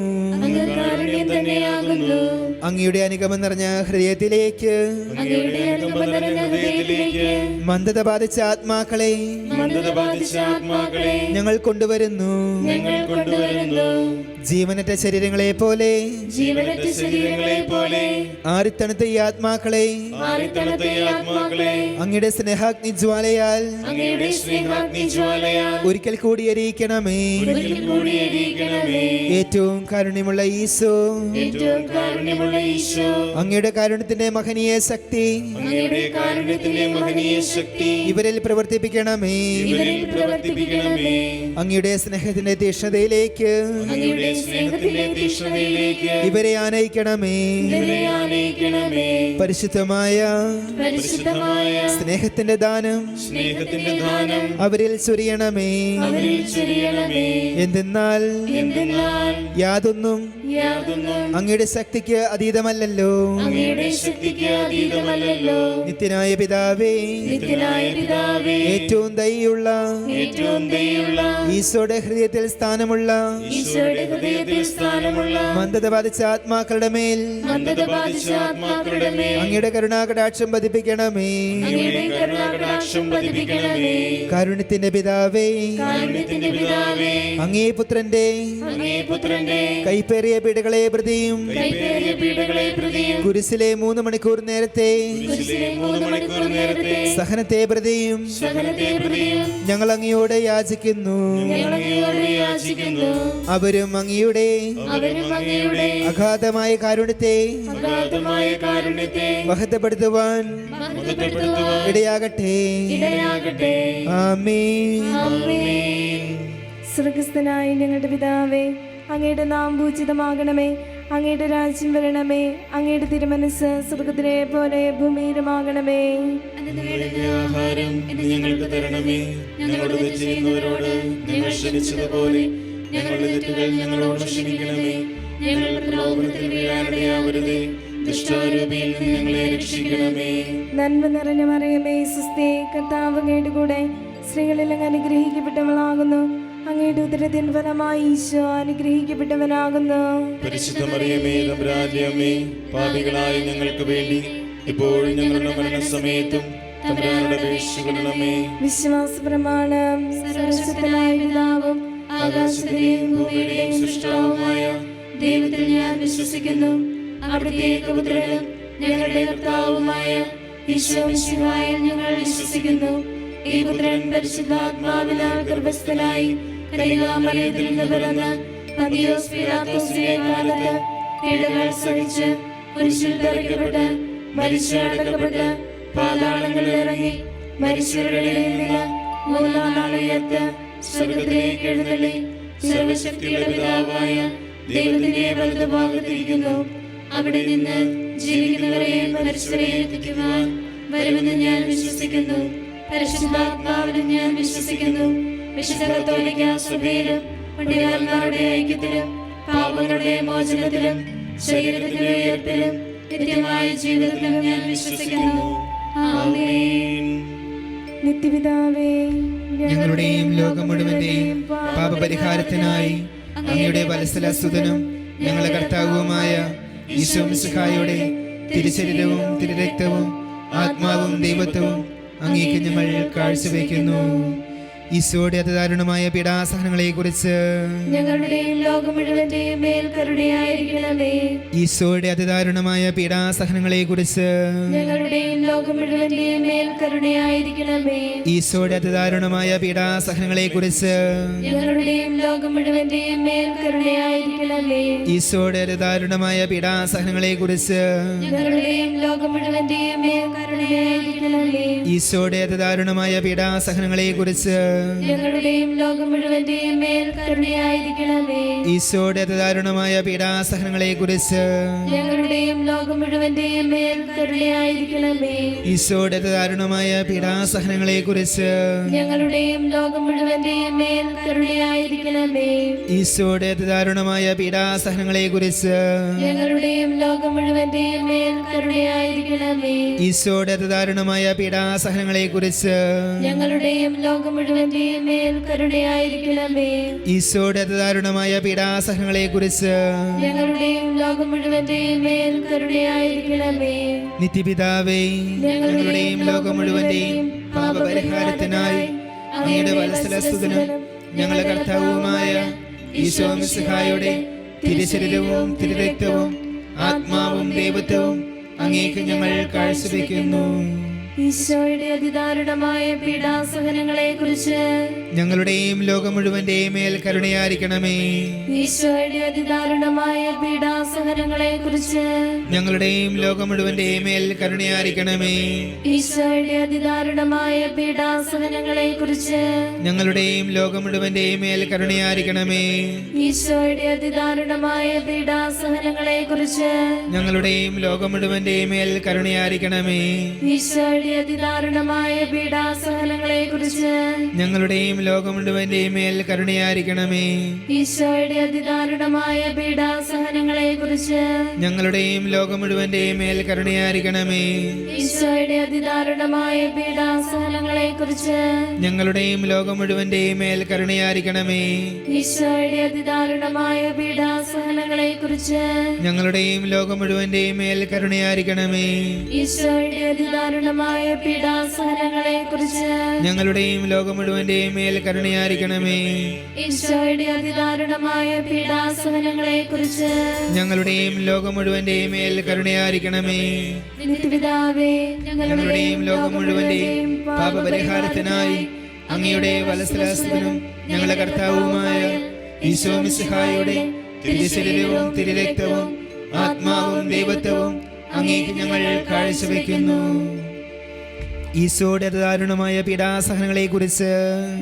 അങ്ങയുടെ അനുഗമം നിറഞ്ഞ ഹൃദയത്തിലേക്ക് മന്ദത ബാധിച്ച ആത്മാക്കളെ ഞങ്ങൾ കൊണ്ടുവരുന്നു. ജീവനറ്റ ശരീരങ്ങളെ പോലെ ആരിത്തണുത്ത ഈ ആത്മാക്കളെ അങ്ങയുടെ സ്നേഹാഗ്നി ജ്വാലയാൽ ഒരിക്കൽ കൂടി എരിയിക്കണമേ. ഏറ്റവും കാരുണ്യമുള്ള ഈശോ, അങ്ങയുടെ കാരുണ്യത്തിന്റെ മഹനീയ ശക്തി ഇവരിൽ പ്രവർത്തിപ്പിക്കണമേ. അങ്ങയുടെ സ്നേഹത്തിന്റെ തീക്ഷ്ണതയിലേക്ക് ഇവരെ ആനയിക്കണമേ. പരിശുദ്ധമായ സ്നേഹത്തിന്റെ ദാനം അവരിൽ ചൊരിയണമേ. എന്തെന്നാൽ യാതൊന്നും അങ്ങയുടെ ശക്തിക്ക് അതീതമല്ലല്ലോ. നിത്യനായ പിതാവേ, ഏറ്റവും ദയുള്ള ഈശോയുടെ ഹൃദയത്തിൽ സ്ഥാനമുള്ള മന്ദത ബാധിച്ച ആത്മാക്കളുടെ മേൽ അങ്ങയുടെ കരുണാകടാക്ഷം പതിപ്പിക്കണമേ. കാരുണ്യത്തിന്റെ പിതാവേ, അങ്ങേ പുത്രന്റെ കൈപ്പേറിയ പീഡകളെ പ്രതിയും കുരിശിലെ 3 മണിക്കൂർ നേരത്തെ സഹനത്തെ പ്രതിയും ഞങ്ങൾ അങ്ങയോട് യാചിക്കുന്നു. അവരും അങ്ങയുടെ അഗാധമായ കാരുണ്യത്തെ മഹത്വപ്പെടുത്തുവാൻ ഇടയാകട്ടെ. ആമേൻ. സ്വർഗ്ഗസ്ഥനായ ഞങ്ങളുടെ പിതാവേ, അങ്ങയുടെ നാമം പൂജിതമാകണമേ. അങ്ങയുടെ രാജ്യം വരണമേ. അങ്ങയുടെ തിരുമനസ് സ്വർഗ്ഗത്തിലെ പോലെ ഭൂമിയിലുമാകണമേ. ആഹാരം ഇന്ന് ഞങ്ങൾക്ക് തരണമേ. ഞങ്ങളോട് തെറ്റ് ചെയ്യുന്നവരോട് ഞങ്ങൾ ക്ഷമിച്ചതുപോലെ ഞങ്ങളുടെ തെറ്റുകൾ ഞങ്ങളോട് ക്ഷമിക്കണമേ. ഞങ്ങൾ പ്രലോഭനത്തിൽ വീഴാനിടയാവരുതേ. ദുഷ്ടാരൂപിയിൽ നിന്ന് ഞങ്ങളെ രക്ഷിക്കണമേ. നന്മ നിറഞ്ഞ മറിയമേ, സ്വസ്തി, കർത്താവ് അങ്ങയുടെ കൂടെ സ്ത്രീകളിൽ അങ്ങ് അനുഗ്രഹിക്കപ്പെട്ടവളാകുന്നു. അങ്ങയുടെ ഉദരത്തിൻ ഫലമായി ഈശോ അനുഗ്രഹിക്കപ്പെട്ടവനാകുന്നു. പരിശുദ്ധ മറിയമേ, തമ്പുരാന്റെ അമ്മേ, പാപികളായ ഞങ്ങൾക്ക് വേണ്ടി ഇപ്പോഴും ഞങ്ങളുടെ മരണസമയത്തും തമ്പുരാനോട് അപേക്ഷിക്കണമേ. വിശ്വാസ പ്രമാണം. സർവശക്തനായ പിതാവും ആകാശത്തിന്റെയും ഭൂമിയുടെയും സൃഷ്ടാവുമായ ദൈവത്തിൽ ഞാൻ വിശ്വസിക്കുന്നു. അവിടുത്തെ ഏകപുത്രനും ഞങ്ങളുടെ കർത്താവുമായ ഈശോ മിശിഹായിൽ ഞങ്ങൾ വിശ്വസിക്കുന്നു. ഈ പുത്രൻ പരിശുദ്ധാത്മാവിനാൽ ഗർഭസ്ഥനായി കന്യകാമറിയത്തിൽ നിന്ന് പിറന്ന് പന്തിയോസ് പീലാത്തോസിന്റെ കാലത്ത് പീഡകൾ സഹിച്ച് കുരിശിൽ തറയ്ക്കപ്പെട്ട് മരിച്ച് അടക്കപ്പെട്ട് പാതാളങ്ങളിൽ ഇറങ്ങി മരിച്ചവരുടെ ഇടയിൽ നിന്ന് മൂന്നാം നാൾ ഉയർത്ത് സ്വർഗ്ഗത്തിലേക്ക് എഴുന്നള്ളി സർവശക്തിയുടെ പിതാവായ ദൈവത്തിന്റെ വലതുഭാഗത്തിരിക്കുന്നു. അവിടെ നിന്ന് ജീവിക്കുന്നവരെയും മരിച്ചവരെയും എത്തിക്കുവാൻ വരുമെന്ന് ഞാൻ വിശ്വസിക്കുന്നു. പരിശുദ്ധാത്മാവിലും ഞാൻ വിശ്വസിക്കുന്നു. വിശുദ്ധ കത്തോലിക്ക സഭയിലും പണ്ഡിതന്മാരുടെ ഐക്യത്തിലും പാപങ്ങളുടെ മോചനത്തിലും ശരീരത്തിന്റെ ഉയർപ്പിലും നിത്യമായ ജീവിതത്തിലും ഞാൻ വിശ്വസിക്കുന്നു. ആമേൻ. നിത്യപിതാവേ, ഞങ്ങളുടെയും ലോകം മുഴുവന്റെയും പാപപരിഹാരത്തിനായി അങ്ങയുടെ വത്സലസുതനും ഞങ്ങളുടെ കർത്താവുമായ ഈശോ മിശിഹായുടെ തിരുശരീരവും തിരുരക്തവും ആത്മാവും ദൈവത്വവും അങ്ങേക്ക് ഞങ്ങൾ കാഴ്ചവെക്കുന്നു. ഈശോയുടെ അതിദാരുണമായ പീഡാസഹനങ്ങളെ കുറിച്ച് ഞങ്ങളുടെയും ലോകം മുഴുവന്റെയും മേൽ കരുണയായിരിക്കണമേ. ഈശോയുടെ അതിദാരുണമായ പീഡാസഹനങ്ങളെ കുറിച്ച് ഞങ്ങളുടെയും ലോകം മുഴുവന്റെയും മേൽ കരുണയായിരിക്കണമേ. ഈശോയുടെ അതിദാരുണമായ പീഡാസഹനങ്ങളെ കുറിച്ച് ഞങ്ങളുടെയും ലോകം മുഴുവന്റെയും മേൽ കരുണയായിരിക്കണമേ. ഈശോയുടെ അതിദാരുണമായ പീഡാസഹനങ്ങളെ കുറിച്ച് ഞങ്ങളുടെയും ലോകം മുഴുവന്റെയും മേൽ കരുണയായിരിക്കണമേ. ഈശോയുടെ അതിദാരുണമായ പീഡാസഹനങ്ങളെ കുറിച്ച് ഞങ്ങളുടെയും ലോകം മുഴുവന്റെയും മേൽ കരുണയായിരിക്കണമേ. ഈശോയുടെ അതിദാരുണമായ പീഡാസഹനങ്ങളെ കുറിച്ച് ഞങ്ങളുടെയും ലോകം മുഴുവന്റെയും മേൽ കരുണയായിരിക്കണമേ. ഈശോയുടെ അതിദാരുണമായ പീഡാസഹനങ്ങളെ കുറിച്ച് ഞങ്ങളുടെയും ലോകം മുഴുവന്റെയും മേൽ കരുണയായിരിക്കണമേ. ഈശോയുടെ അതിദാരുണമായ പീഡാസഹനങ്ങളെ കുറിച്ച് ഞങ്ങളുടെയും ലോകം മുഴുവന്റെയും മേൽ കരുണയായിരിക്കണമേ. ഈശോയുടെ അതിദാരുണമായ പീഡാസഹനങ്ങളെ കുറിച്ച് ഞങ്ങളുടെയും ലോകം മുഴുവന്റെയും മേൽ കരുണയായിരിക്കണമേ. ഈശോയുടെ അതിദാരുണമായ പീഡാസഹനങ്ങളെ കുറിച്ച് ഞങ്ങളുടെയും ലോകം മുഴുവന്റെയും മേൽ കരുണയായിരിക്കണമേ. നിത്യപിതാവേ, ഞങ്ങളുടെയും ലോകം മുഴുവന്റെയും പാപപരിഹാരത്തിനായി അങ്ങയുടെ വത്സലസുതനും ഞങ്ങളുടെ കർത്താവുമായ ഈശോ മിശിഹായുടെ തിരുശരീരവും തിരുരക്തവും ആത്മാവും ദൈവത്വവും അങ്ങേക്ക് ഞങ്ങൾ കാഴ്ചവെക്കുന്നു. ഈശോയുടെ അതിദാരുണമായ പീഡാസഹനങ്ങളെ കുറിച്ച് ഞങ്ങളുടെയും ലോകം മുഴുവന്റെയും മേൽ കരുണയായിരിക്കണമേ. ഈശോയുടെ അതിദാരുണമായ പീഡാസഹനങ്ങളെ കുറിച്ച് ഞങ്ങളുടെയും ലോകം മുഴുവന്റെയും മേൽ കരുണയായിരിക്കണമേ. ഈശോയുടെ അതിദാരുണമായ പീഡാസഹനങ്ങളെ കുറിച്ച് ഞങ്ങളുടെയും ലോകം മുഴുവന്റെയും മേൽ കരുണയായിരിക്കണമേ. ഈശോയുടെ അതിദാരുണമായ പീഡാസഹനങ്ങളെ കുറിച്ച് ഞങ്ങളുടെയും ലോകം മുഴുവന്റെയും മേൽ കരുണയായിരിക്കണമേ. ഈശോയുടെ അതിദാരുണമായ പീഡാസഹനങ്ങളെ കുറിച്ച് ഞങ്ങളുടെയും ലോകം മുഴുവന്റെയും മേൽ കരുണയായിരിക്കണമേ. ഈശോയുടെ അതിദാരുണമായ പീഡാസഹനങ്ങളെ കുറിച്ച് ഞങ്ങളുടെയും ലോകം മുഴുവന്റെയും മേൽ കരുണയായിരിക്കണമേ. ഈശോയുടെ അതിദാരുണമായ പീഡാസഹനങ്ങളെ കുറിച്ച് ഞങ്ങളുടെയും ലോകം മുഴുവന്റെയും മേൽ കരുണയായിരിക്കണമേ. ഈശോയുടെ അതിദാരുണമായ പീഡാസഹനങ്ങളെ കുറിച്ച് ഞങ്ങളുടെയും ലോകം മുഴുവന്റെയും മേൽ കരുണയായിരിക്കണമേ. ഈശോയുടെ അതിദാരുണമായ പീഡാസഹനങ്ങളെ കുറിച്ച് ഞങ്ങളുടെയും ലോകം മുഴുവന്റെയും മേൽ കരുണയായിരിക്കണമേ. ഈശോയുടെ അതിദാരുണമായ പീഡാസഹനങ്ങളെ കുറിച്ച് ഞങ്ങളുടെയും ലോകം മുഴുവന്റെയും മേൽ കരുണയായിരിക്കണമേ. നിത്യപിതാവേ, ഞങ്ങളുടെയും ലോകം മുഴുവന്റെയും പാപപരിഹാരത്തിനായി അങ്ങയുടെ വത്സലസുതനും ഞങ്ങളുടെ കർത്താവുമായ ഈശോ മിശിഹായുടെ തിരുശരീരവും തിരുരക്തവും ആത്മാവും ദൈവത്വവും അങ്ങേക്ക് ഞങ്ങൾ കാഴ്ചവെക്കുന്നു. ഈശോയുടെ ദാരുണമായ പീഡാസഹനങ്ങളെ കുറിച്ച്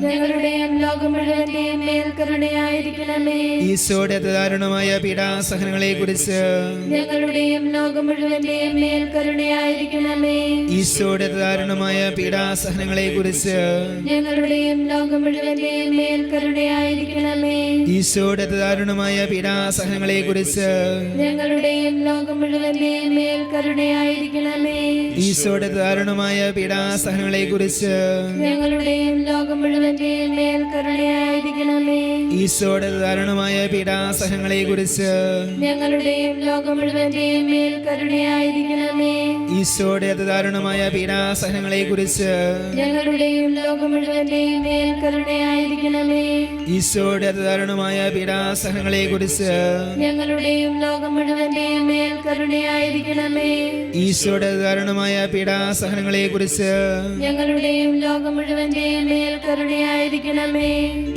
ഞങ്ങളുടെയും ലോകം മുഴുവന്റെയും മേൽ കരുണയായിരിക്കണമേ. ഈശോയുടെ ദാരുണമായ പീഡാസഹനങ്ങളെ കുറിച്ച് ഞങ്ങളുടെയും ലോകം മുഴുവന്റെയും മേൽ കരുണയായിരിക്കണമേ. ഈശോയുടെ ദാരുണമായ പീഡാസഹനങ്ങളെ കുറിച്ച് ഞങ്ങളുടെയും ലോകം മുഴുവന്റെയും മേൽ കരുണയായിരിക്കണമേ. ഈശോയുടെ ദാരുണമായ പീഡാസഹനങ്ങളെ കുറിച്ച് ഞങ്ങളുടെയും ലോകം മുഴുവന്റെയും മേൽ കരുണയായിരിക്കണമേ. ഈശോയുടെ ദാരുണമായ പീഡാസഹനങ്ങളെ കുറിച്ച് ഞങ്ങളുടെയും ലോകം മുഴുവന്റെയും മേൽ കരുണയായിരിക്കണമേ. ഈശോയുടെ ദാരുണമായ പീഡാസഹനങ്ങളെ കുറിച്ച് ഞങ്ങളുടെയും ലോകം മുഴുവന്റെയും മേൽ കരുണയായിരിക്കണമേ. ഈശോയുടെ അതിദാരുണമായ പീഡാസഹനങ്ങളെക്കുറിച്ച് ഞങ്ങളുടെയും ലോകം മുഴുവന്റെയും മേൽ കരുണയായിരിക്കണമേ. ഈശോയുടെ അതിദാരുണമായ പീഡാസഹനങ്ങളെക്കുറിച്ച് ഞങ്ങളുടെയും ലോകം മുഴുവന്റെയും മേൽ കരുണയായിരിക്കണമേ. ഈശോയുടെ അതിദാരുണമായ പീഡാസഹനങ്ങളെക്കുറിച്ച് ഞങ്ങളുടെയും ലോകം മുഴുവന്റെയും മേൽ കരുണയായിരിക്കണമേ.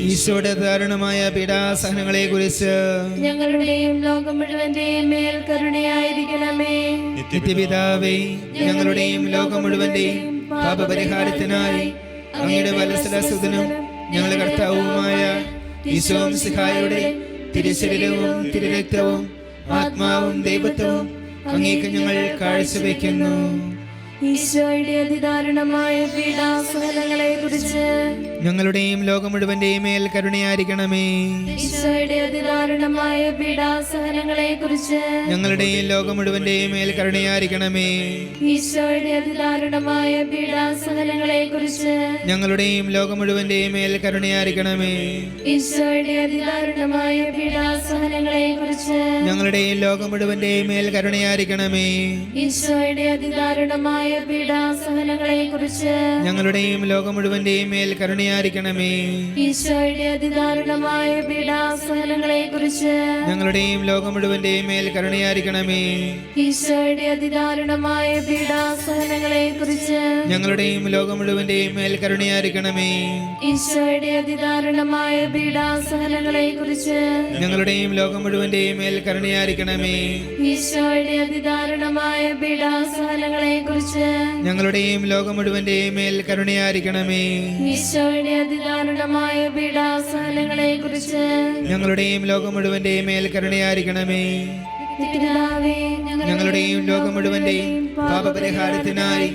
ഈശോയുടെ അതിദാരുണമായ പീഡാസഹനങ്ങളെക്കുറിച്ച് ഞങ്ങളുടെയും ലോകം മുഴുവന്റെയും മേൽ കരുണയായിരിക്കണമേ. നിത്യപിതാവേ, ഞങ്ങളുടെയും ലോകം മുഴുവന്റെയും പാപപരിഹാരത്തിനായി അങ്ങയുടെ വത്സലസുതനും ഞങ്ങളുടെ കർത്താവുമായ ഈശോ മിശിഹായുടെ തിരുശരീരവും തിരുരക്തവും ആത്മാവും ദൈവത്വവും അങ്ങേക്ക് ഞങ്ങൾ കാഴ്ചവെക്കുന്നു. ഈശോയുടെ അതിദാരുണമായ പീഡാസഹനങ്ങളെ കുറിച്ച് ഞങ്ങളുടെയും ലോകം മുഴുവന്റെയും മേൽ കരുണയായിരിക്കണമേ. ഈശോയുടെ അതിദാരുണമായ പീഡാസഹനങ്ങളെ കുറിച്ച് ഞങ്ങളുടെയും ലോകം മുഴുവന്റെയും മേൽ കരുണയായിരിക്കണമേ. ഈശോയുടെ അതിദാരുണമായ പീഡാസഹനങ്ങളെ കുറിച്ച് ഞങ്ങളുടെയും ലോകം മുഴുവന്റെയും മേൽ കരുണയായിരിക്കണമേ. ഈശോയുടെ അതിദാരുണമായ പീഡാസഹനങ്ങളെ കുറിച്ച് ഞങ്ങളുടെയും ലോകം മുഴുവന്റെയും മേൽ കരുണയായിരിക്കണമേ. ഈശോയുടെ അതിദാരുണമായ പീഡാസഹനങ്ങളെ കുറിച്ച് ഞങ്ങളുടെയും ലോകം മുഴുവന്റെയും മേൽ കരുണയായിരിക്കണമേ. ഈശോയുടെ അതിദാരുണമായ പീഡാസഹനങ്ങളെ കുറിച്ച് ഞങ്ങളുടെയും ലോകം മുഴുവന്റെയും മേൽ കരുണയായിരിക്കണമേ. ഈശോയുടെ അതിദാരുണമായ പീഡാസഹനങ്ങളെ കുറിച്ച് ഞങ്ങളുടെയും ലോകം മുഴുവന്റെയും മേൽ കരുണയായിരിക്കണമേ. ഈശോയുടെ അതിദാരുണമായ പീഡാസഹനങ്ങളെ കുറിച്ച് ഞങ്ങളുടെയും ലോകം മുഴുവന്റെയും മേൽ കരുണയായിരിക്കണമേ. ഈശോയുടെ അതിദാരുണമായ പീഡാസഹനങ്ങളെ കുറിച്ച് ഞങ്ങളുടെയും ലോകം മുഴുവന്റെയും മേൽ കരുണയായിരിക്കണമേ. ഈശോയുടെ അതിദാരുണമായ പീഡാസഹനങ്ങളെ കുറിച്ച് ഞങ്ങളുടെയും ലോകം മുഴുവന്റെയും മേൽ കരുണയായിരിക്കണമേ. പിതാവേ, ഞങ്ങളുടെയും ലോകം മുഴുവന്റെയും പാപപരിഹാരത്തിനായി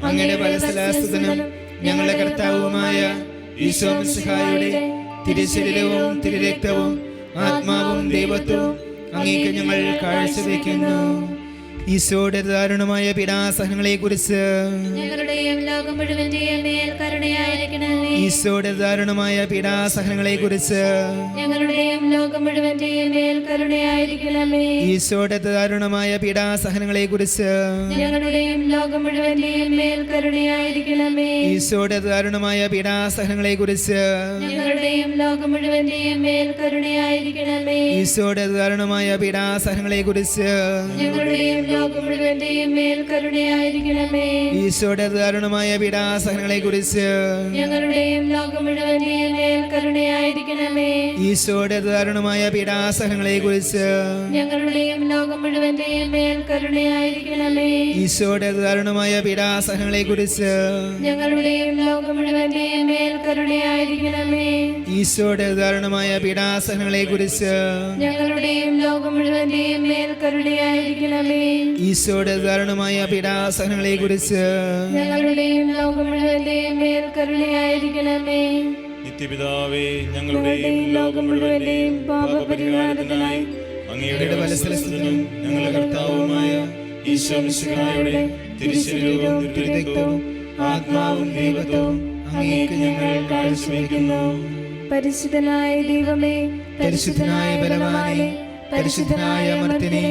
അങ്ങയുടെ വത്സലസുതനും ഞങ്ങളുടെ കർത്താവുമായ ഈശോ മിശിഹായുടെ തിരുശരീരവും തിരുരക്തവും ആത്മാവും ദൈവത്വവും അങ്ങേക്ക് ഞങ്ങൾ കാഴ്ചവെക്കുന്നു. ഈശോയുടെ ദാരുണമായ പീഡാസഹനങ്ങളെക്കുറിച്ച് ഞങ്ങളുടെയും ലോകം മുഴുവന്റെയും മേൽ കരുണയായിരിക്കണമേ. ഈശോയുടെ ദാരുണമായ പീഡാസഹനങ്ങളെക്കുറിച്ച് ഞങ്ങളുടെയും ലോകം മുഴുവന്റെയും മേൽ കരുണയായിരിക്കണമേ. ഈശോയുടെ ദാരുണമായ പീഡാസഹനങ്ങളെക്കുറിച്ച് ഞങ്ങളുടെയും ലോകം മുഴുവന്റെയും മേൽ കരുണയായിരിക്കണമേ. ഈശോയുടെ ദാരുണമായ പീഡാസഹനങ്ങളെക്കുറിച്ച് ഞങ്ങളുടെയും ലോകം മുഴുവന്റെയും മേൽ കരുണയായിരിക്കണമേ. ഈശോയുടെ ദാരുണമായ പീഡാസഹനങ്ങളെക്കുറിച്ച് ഞങ്ങളുടെയും ലോകം മുഴുവന്റെയും മേൽ കരുണയായിരിക്കണമേ. ഈശോയുടെ ദാരുണമായ പീഡാസഹനങ്ങളെക്കുറിച്ച് ഞങ്ങളുടെയും ലോകം മുഴുവന്റെയും മേൽ കരുണയായിരിക്കണമേ. ഈശോയുടെ ദാരുണമായ പീഡാസഹനങ്ങളെക്കുറിച്ച് ഞങ്ങളുടെയും ലോകം മുഴുവന്റെയും മേൽ കരുണയായിരിക്കണമേ. ഈശോയുടെ ദാരുണമായ പീഡാസഹനങ്ങളെക്കുറിച്ച് ഞങ്ങളുടെയും ലോകം മുഴുവന്റെയും മേൽ കരുണയായിരിക്കണമേ. ഈശോയുടെ ദാരുണമായ പീഡാസഹനങ്ങളെക്കുറിച്ച് ഞങ്ങളുടെയും ലോകം മുഴുവന്റെയും മേൽ കരുണയായിരിക്കണമേ. ഈശോയുടെ ദാരുണമായ പീഡാസഹനങ്ങളെക്കുറിച്ച് ഞങ്ങളുടെയും ലോകം മുഴുവന്റെയും മേൽ കരുണയായിരിക്കണമേ. നിത്യപിതാവേ, ഞങ്ങളുടെയും ലോകം മുഴുവന്റെയും പാപപരിഹാരത്തിനായി അങ്ങയുടെ വത്സലസുതനും ഞങ്ങളുടെ കർത്താവുമായ ഈശോ മിശിഹായുടെ തിരുശരീരവും തിരുരക്തവും ആത്മാവും ദൈവത്വവും അങ്ങേക്ക് ഞങ്ങൾ കാഴ്ചവെക്കുന്നു. പരിശുദ്ധനായ ദൈവമേ, പരിശുദ്ധനായ ബലവാനെ, പരിശുദ്ധനായ അമർത്തിനെ,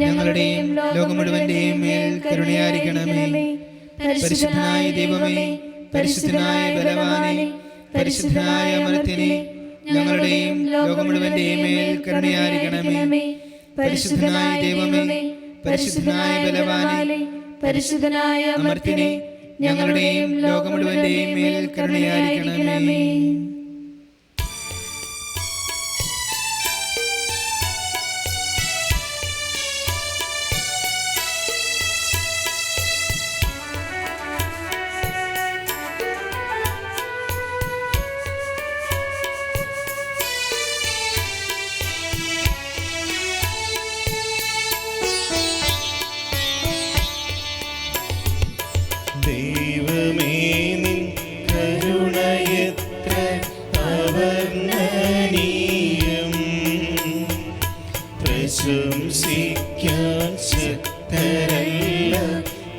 ഞങ്ങളുടെയും ലോകം മുഴുവന്റെയും മേൽ കരുണയായിരിക്കണമേ. പരിശുദ്ധനായ ദൈവമേ, പരിശുദ്ധനായ ബലവാനെ, പരിശുദ്ധനായ അമർത്തിനെ, ഞങ്ങളുടെയും ലോകം മുഴുവന്റെയും മേൽ കരുണയായിരിക്കണമേ. പരിശുദ്ധനായ ദൈവമേ, പരിശുദ്ധനായ ബലവാനെ, പരിശുദ്ധനായ അമർത്തിനെ, ഞങ്ങളുടെയും ലോകം മുഴുവന്റെയും മേൽ കരുണയായിരിക്കണമേ. ദൈവമേ, നിൻ കരുണയെത്ര അവർണ്ണനീയം, പ്രശംസിക്കാൻ ശക്തരല്ല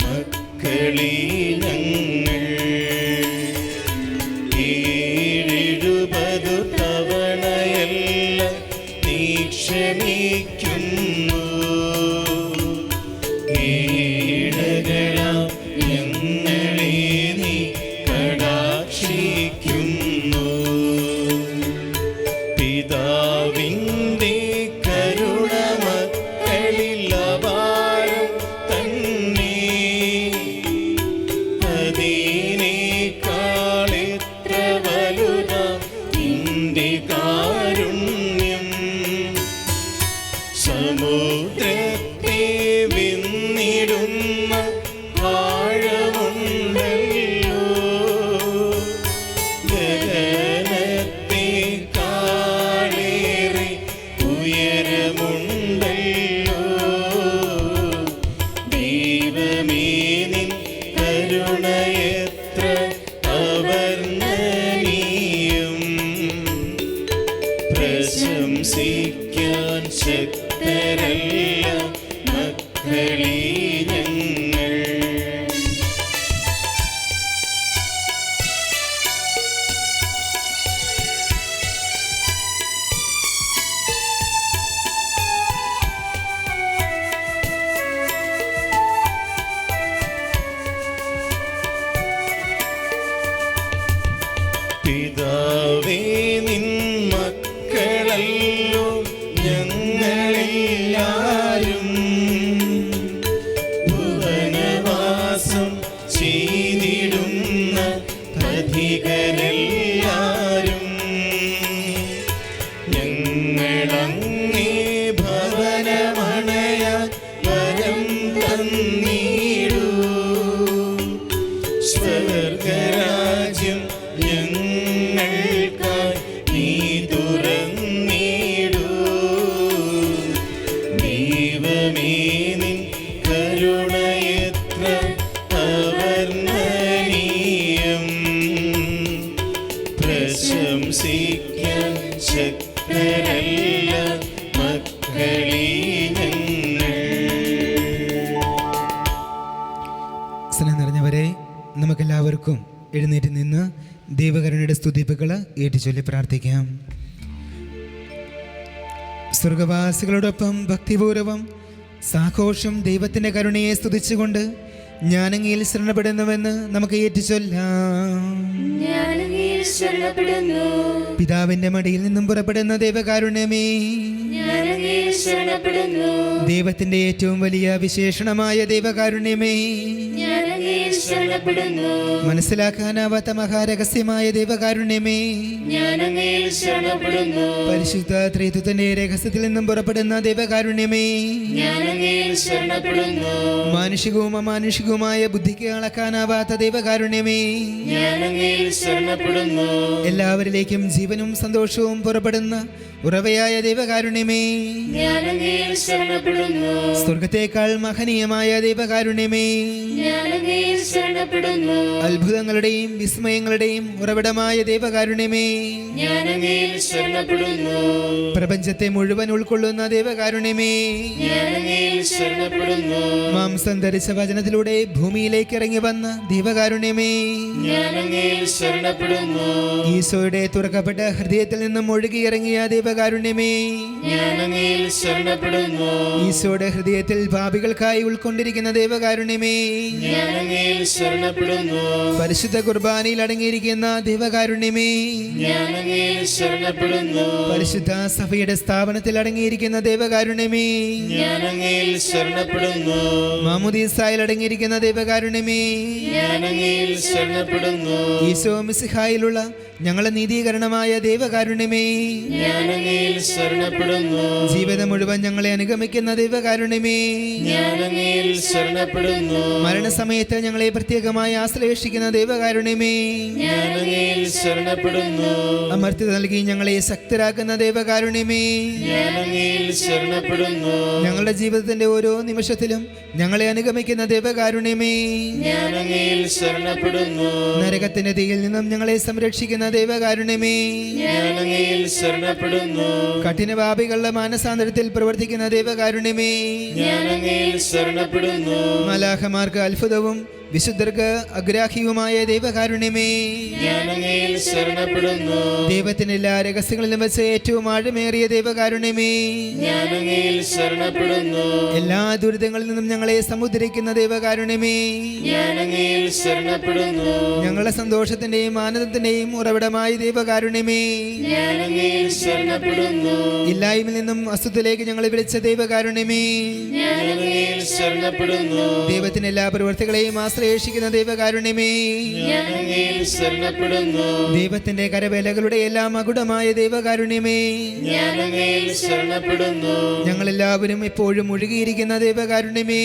മക്കളെ ഞങ്ങൾ. 70 തവണയല്ല നീ ക്ഷമിക്കുന്നു. ഈടകള വന്നിടൂ. സ്വർഗരാജ്യം ഞങ്ങൾക്കായി നീ തുറന്നിടൂ. ദൈവമേ നിൻ കരുണയെത്ര അവർണ്ണനീയം. പ്രശംസിക്കാൻ ശക്തരല്ല മക്കളീ ഞങ്ങൾ. സ്നേഹം നിറഞ്ഞവരെ, നമുക്കെല്ലാവർക്കും എഴുന്നേറ്റ് നിന്ന് ദൈവകരുണയുടെ സ്തുതിപ്പുകൾ ഏറ്റുചൊല്ലി പ്രാർത്ഥിക്കാം. സ്വർഗവാസികളോടൊപ്പം ഭക്തിപൂർവം സാഘോഷം ദൈവത്തിൻ്റെ കരുണയെ സ്തുതിച്ചുകൊണ്ട് ഞാനങ്ങയിൽ ശരണപ്പെടുന്നുവെന്ന് നമുക്ക് ഏറ്റുചൊല്ലാം. ഞാനങ്ങയിൽ ശരണപ്പെടുന്നു. പിതാവിന്റെ മടിയിൽ നിന്നും പുറപ്പെടുന്ന ദൈവകാരുണ്യമേ, ഞാനങ്ങയിൽ ശരണപ്പെടുന്നു. ദൈവത്തിന്റെ ഏറ്റവും വലിയ വിശേഷണമായ ദൈവകാരുണ്യമേ, ഞാനങ്ങയിൽ ശരണപ്പെടുന്നു. മനസ്സിലാക്കാനാവാത്ത മഹാരഹസ്യമായ ദൈവകാരുണ്യമേ, ഞാനങ്ങയിൽ ശരണപ്പെടുന്നു. പരിശുദ്ധ ത്രിത്വത്തിന്റെ രഹസ്യത്തിൽ നിന്നും പുറപ്പെടുന്ന ദൈവകാരുണ്യമേ, ഞാനങ്ങയിൽ ശരണപ്പെടുന്നു. മാനുഷികവും അമാനുഷികവുമായ ബുദ്ധിക്ക് അളക്കാനാവാത്ത ദൈവകാരുണ്യമേ, ഞാനങ്ങയിൽ ശരണപ്പെടുന്നു. എല്ലാവരിലേക്കും ജീവനും സന്തോഷവും പുറപ്പെടുന്ന ഉറവയായ ദൈവകാരുണ്യമേ, ഞാനങ്ങയിൽ ശരണപ്പെടുന്നു. സ്വർഗത്തേക്കാൾ മഹനീയമായ ദൈവകാരുണ്യമേ, ഞാനങ്ങയിൽ ശരണപ്പെടുന്നു. അത്ഭുതങ്ങളുടെയും വിസ്മയങ്ങളുടെയും ഉറവിടമായ ദൈവകാരുണ്യമേ, ഞാനങ്ങയിൽ ശരണപ്പെടുന്നു. പ്രപഞ്ചത്തെ മുഴുവൻ ഉൾക്കൊള്ളുന്ന ദൈവകാരുണ്യമേ, ഞാനങ്ങയിൽ ശരണപ്പെടുന്നു. മാംസം ധരിച്ച വചനത്തിലൂടെ ഭൂമിയിലേക്ക് ഇറങ്ങി വന്ന ദൈവകാരുണ്യമേ, ഞാനങ്ങയിൽ ശരണപ്പെടുന്നു. ഈശോയുടെ തുറക്കപ്പെട്ട ഹൃദയത്തിൽ നിന്നും ഒഴുകിയിറങ്ങിയ ദൈവകാരുണ്യമേ, ഞാനങ്ങയിൽ ശരണപ്പെടുന്നു. ഈശോയുടെ ഹൃദയത്തിൽ പാപികൾക്കായി ഉൾക്കൊണ്ടിരിക്കുന്ന ദൈവകാരുണ്യമേ, ഞാനങ്ങയിൽ ശരണപ്പെടുന്നു. പരിശുദ്ധ കുർബാനയിൽ അടങ്ങിയിരിക്കുന്ന ദൈവകാരുണ്യമേ, ഞാനങ്ങയിൽ ശരണപ്പെടുന്നു. പരിശുദ്ധ സഭയുടെ സ്ഥാപനത്തിൽ അടങ്ങിയിരിക്കുന്ന ദൈവകാരുണ്യമേ, ഞാനങ്ങയിൽ ശരണപ്പെടുന്നു. മാമുദീസായിൽ അടങ്ങിയിരിക്കുന്ന ദൈവകാരുണ്യമേ, ഞാനങ്ങയിൽ ശരണപ്പെടുന്നു. ഈശോ മിശിഹായിലുള്ള ഞങ്ങളുടെ നീതീകരണമായ ദൈവകാരുണ്യമേ, ഞാനങ്ങയിൽ ശരണപ്പെടുന്നു. ജീവിതം മുഴുവൻ ഞങ്ങളെ അനുഗമിക്കുന്ന ദൈവകാരുണ്യമേ, ഞാനങ്ങയിൽ ശരണപ്പെടുന്നു. മരണസമയത്ത് ഞങ്ങളെ പ്രത്യേകമായി ആശ്ലേഷിക്കുന്ന ദൈവകാരുണ്യമേ, ഞാനങ്ങയിൽ ശരണപ്പെടുന്നു. അമർത്തി നൽകി ഞങ്ങളെ ശക്തരാക്കുന്ന ദൈവകാരുണ്യമേ, ഞാനങ്ങയിൽ ശരണപ്പെടുന്നു. ഞങ്ങളുടെ ജീവിതത്തിന്റെ ഓരോ നിമിഷത്തിലും ഞങ്ങളെ അനുഗമിക്കുന്ന ദൈവകാരുണ്യമേ, ഞാനങ്ങയിൽ ശരണപ്പെടുന്നു. നരകത്തിന്റെ തീയിൽ നിന്നും ഞങ്ങളെ സംരക്ഷിക്കുന്ന ദൈവകാരുണ്യമേ, ഞാനങ്ങയിൽ ശരണപ്പെടുന്നു. കഠിനപാപികളുടെ മാനസാന്തരത്തിൽ പ്രവർത്തിക്കുന്ന ദൈവകാരുണ്യമേ, ഞാനങ്ങയിൽ ശരണപ്പെടുന്നു. മലാഖമാർക്ക് അത്ഭുതവും വിശുദ്ധർക്ക് അഗ്രാഹ്യവുമായ ദൈവകാരുണ്യമേ, ഞാനങ്ങയിൽ ശരണപ്പെടുന്നു. ദൈവത്തിന്റെ എല്ലാ രഹസ്യങ്ങളിലും വെച്ച് ഏറ്റവും ആഴമേറിയ ദൈവകാരുണ്യമേ, ഞാനങ്ങയിൽ ശരണപ്പെടുന്നു. എല്ലാ ദുരിതങ്ങളിൽ നിന്നും ഞങ്ങളെ സമുദ്രിക്കുന്ന ദൈവകാരുണ്യമേ, ഞാനങ്ങയിൽ ശരണപ്പെടുന്നു. ഞങ്ങളുടെ സന്തോഷത്തിന്റെയും ആനന്ദത്തിന്റെയും ഉറവിടമായ ദൈവകാരുണ്യമേ, ഞാനങ്ങയിൽ ശരണപ്പെടുന്നു. ഇല്ലായ്മയിൽ നിന്നും അസ്തുത്തിലേക്ക് ഞങ്ങളെ വിളിച്ച ദൈവകാരുണ്യമേ, ഞാനങ്ങയിൽ ശരണപ്പെടുന്നു. ദൈവത്തിന്റെ എല്ലാ പ്രവൃത്തികളെയും ആശ്രയിക്കുന്ന ദൈവകാരുണ്യമേ, ഞാനങ്ങയിൽ ശരണപ്പെടുന്നു. ദൈവത്തിന്റെ കരവേലകളുടെ എല്ലാം മകുടമായ ദൈവകാരുണ്യമേ, ഞാനങ്ങയിൽ ശരണപ്പെടുന്നു. ഞങ്ങളെല്ലാവരും എപ്പോഴും ഒഴുകിയിരിക്കുന്ന ദൈവകാരുണ്യമേ,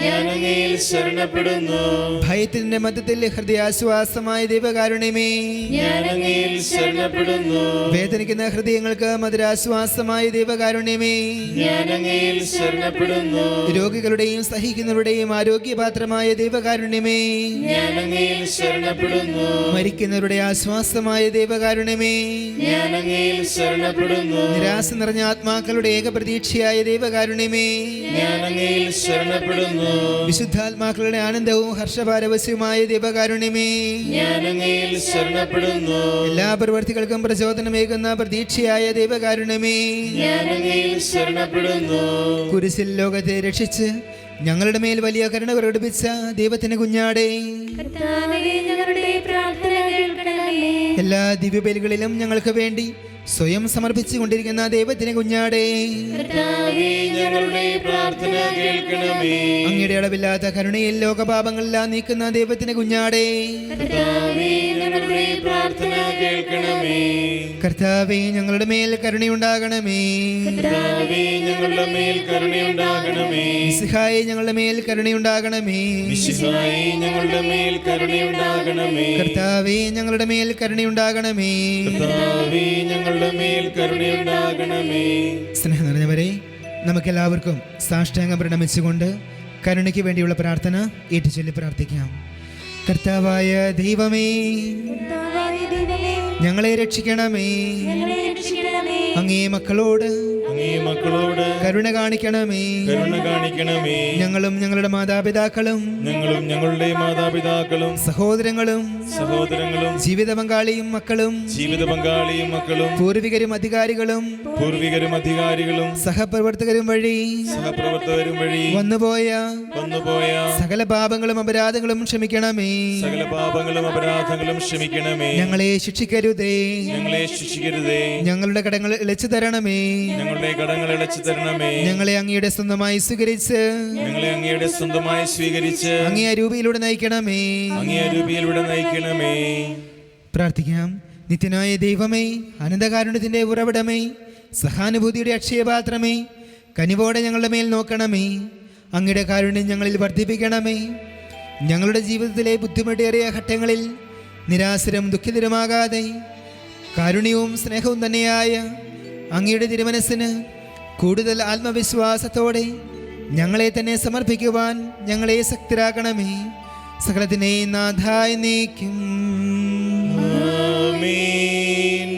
ഞാനങ്ങയിൽ ശരണപ്പെടുന്നു. ഭയത്തിന്റെ മധ്യത്തിൽ ഹൃദയാശ്വാസമായ ദൈവകാരുണ്യമേ, ഞാനങ്ങയിൽ ശരണപ്പെടുന്നു. വേദനിക്കുന്ന ഹൃദയങ്ങൾക്ക് മധുരാശ്വാസമായ ദൈവകാരുണ്യമേ, ഞാനങ്ങയിൽ ശരണപ്പെടുന്നു. രോഗികളുടെയും സഹിക്കുന്നവരുടെയും ആരോഗ്യപാത്രമായ ദൈവകാരുണ്യമേ, ഞാനങ്ങയിൽ ശരണപ്പെടുന്നു. മരിക്കുന്നവരുടെ ആശ്വാസമായ ദൈവകാരുണ്യമേ, ഞാനങ്ങയിൽ ശരണപ്പെടുന്നു. നിരാശ നിറഞ്ഞ ആത്മാക്കളുടെ ഏകപ്രതീക്ഷയായ ദൈവകാരുണ്യമേ, ഞാനങ്ങയിൽ ശരണപ്പെടുന്നു. വിശുദ്ധാത്മാക്കളുടെ ആനന്ദവും ഹർഷപാരവശ്യവുമായ ദൈവകാരുണ്യമേ, ഞാനങ്ങയിൽ ശരണപ്പെടുന്നു. എല്ലാ പ്രവർത്തികൾക്കും പ്രചോദനമേകുന്ന പ്രതീക്ഷയായ ദൈവകാരുണ്യമേ, ഞാനങ്ങയിൽ ശരണപ്പെടുന്നു. കുരിശിൽ ലോകത്തെ രക്ഷിച്ച് ഞങ്ങളുടെ മേൽ വലിയ കരുണ പ്രകടിപ്പിച്ച ദൈവത്തിന്റെ കുഞ്ഞാടേ, കർത്താവേ, ഞങ്ങളുടെ പ്രാർത്ഥന കേൾക്കണമേ. എല്ലാ ദിവ്യബലികളിലും ഞങ്ങൾക്ക് വേണ്ടി സ്വയം സമർപ്പിച്ചു കൊണ്ടിരിക്കുന്ന ദൈവത്തിന് കുഞ്ഞാടേ, കർത്താവേ, ഞങ്ങളുടെ പ്രാർത്ഥന കേൾക്കണമേ. അങ്ങയുടെ അളവില്ലാത്ത കരുണയിൽ ലോകപാപങ്ങളെല്ലാം നീക്കുന്ന ദൈവത്തിന് കുഞ്ഞാടേ, കർത്താവേ, ഞങ്ങളുടെ പ്രാർത്ഥന കേൾക്കണമേ. കർത്താവേ, ഞങ്ങളുടെ മേൽ കരുണയുണ്ടാകണമേ. കർത്താവേ, ഞങ്ങളുടെ മേൽ കരുണയുണ്ടാകണമേ. മിശിഹായേ, ഞങ്ങളുടെ മേൽ കരുണയുണ്ടാകണമേ. മിശിഹായേ, ഞങ്ങളുടെ മേൽ കരുണയുണ്ടാകണമേ. കർത്താവേ, ഞങ്ങളുടെ മേൽ കരുണയുണ്ടാകണമേ. കർത്താവേ, ഞങ്ങളുടെ മേൽ കരുണയുണ്ടാകണമേ. സ്നേഹം നിറഞ്ഞവരെ, നമുക്കെല്ലാവർക്കും സാഷ്ടാംഗം പ്രണമിച്ചുകൊണ്ട് കരുണയ്ക്ക് വേണ്ടിയുള്ള പ്രാർത്ഥന ഏറ്റുചൊല്ലി പ്രാർത്ഥിക്കാം. കർത്താവായ ദൈവമേ, ഞങ്ങളെ രക്ഷിക്കണമേ. അങ്ങേ മക്കളോട് കരുണ കാണിക്കണമേ. ഞങ്ങളും ഞങ്ങളുടെ മാതാപിതാക്കളും സഹോദരങ്ങളും ജീവിത പങ്കാളിയും മക്കളും പൂർവികരും അധികാരികളും സഹപ്രവർത്തകരും വഴി വന്നുപോയ സകല പാപങ്ങളും അപരാധങ്ങളും ക്ഷമിക്കണമേ. ഞങ്ങളെ ശിക്ഷിക്കരുതേ. ഞങ്ങളുടെ കടങ്ങൾ ഇളച്ചു തരണമേ. ഞങ്ങളെ അങ്ങയുടെ സ്വന്തമായി സ്വീകരിച്ച് അങ്ങേ രൂപയിലൂടെ നയിക്കണമേ. പ്രാർത്ഥിക്കാം. നിത്യനായ ദൈവമേ, അനന്തകാരുണ്യത്തിന്റെ ഉറവിടമേ, സഹാനുഭൂതിയുടെ അക്ഷയപാത്രമേ, കനിവോടെ ഞങ്ങളുടെ മേൽ നോക്കണമേ. അങ്ങയുടെ കാരുണ്യം ഞങ്ങളിൽ വർദ്ധിപ്പിക്കണമേ. ഞങ്ങളുടെ ജീവിതത്തിലെ ബുദ്ധിമുട്ടേറിയ ഘട്ടങ്ങളിൽ നിരാശരും ദുഃഖിതരുമാകാതെ കാരുണ്യവും സ്നേഹവും തന്നെയായ അങ്ങയുടെ തിരുമനസ്സിന് കൂടുതൽ ആത്മവിശ്വാസത്തോടെ ഞങ്ങളെ തന്നെ സമർപ്പിക്കുവാൻ ഞങ്ങളെ ശക്തരാക്കണമേ. സകലത്തിനെയും നാഥായി നീക്കും. ആമേൻ.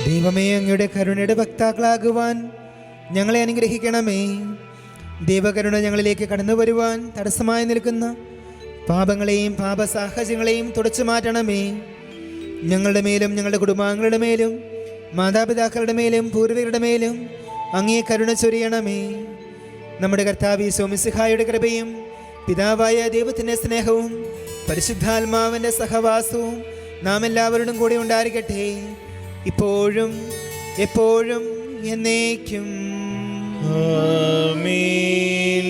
ദൈവമേ, അങ്ങയുടെ കരുണയുടെ ഭക്താക്കളാകുവാൻ ഞങ്ങളെ അനുഗ്രഹിക്കണമേ. ദൈവകരുണ ഞങ്ങളിലേക്ക് കടന്നു വരുവാൻ തടസ്സമായി നിൽക്കുന്ന പാപങ്ങളെയും പാപസാഹചര്യങ്ങളെയും തുടച്ചു മാറ്റണമേ. ഞങ്ങളുടെ മേലും ഞങ്ങളുടെ കുടുംബാംഗങ്ങളുടെ മേലും മാതാപിതാക്കളുടെ മേലും പൂർവികരുടെ മേലും അങ്ങേ കരുണ ചൊരിയണമേ. നമ്മുടെ കർത്താവ് ഈശോ മിശിഹായുടെ കൃപയും പിതാവായ ദൈവത്തിൻ്റെ സ്നേഹവും പരിശുദ്ധാത്മാവിൻ്റെ സഹവാസവും നാം എല്ലാവരോടും കൂടി ഉണ്ടായിരിക്കട്ടെ, ഇപ്പോഴും എപ്പോഴും എന്നേക്കും. ആമേൻ.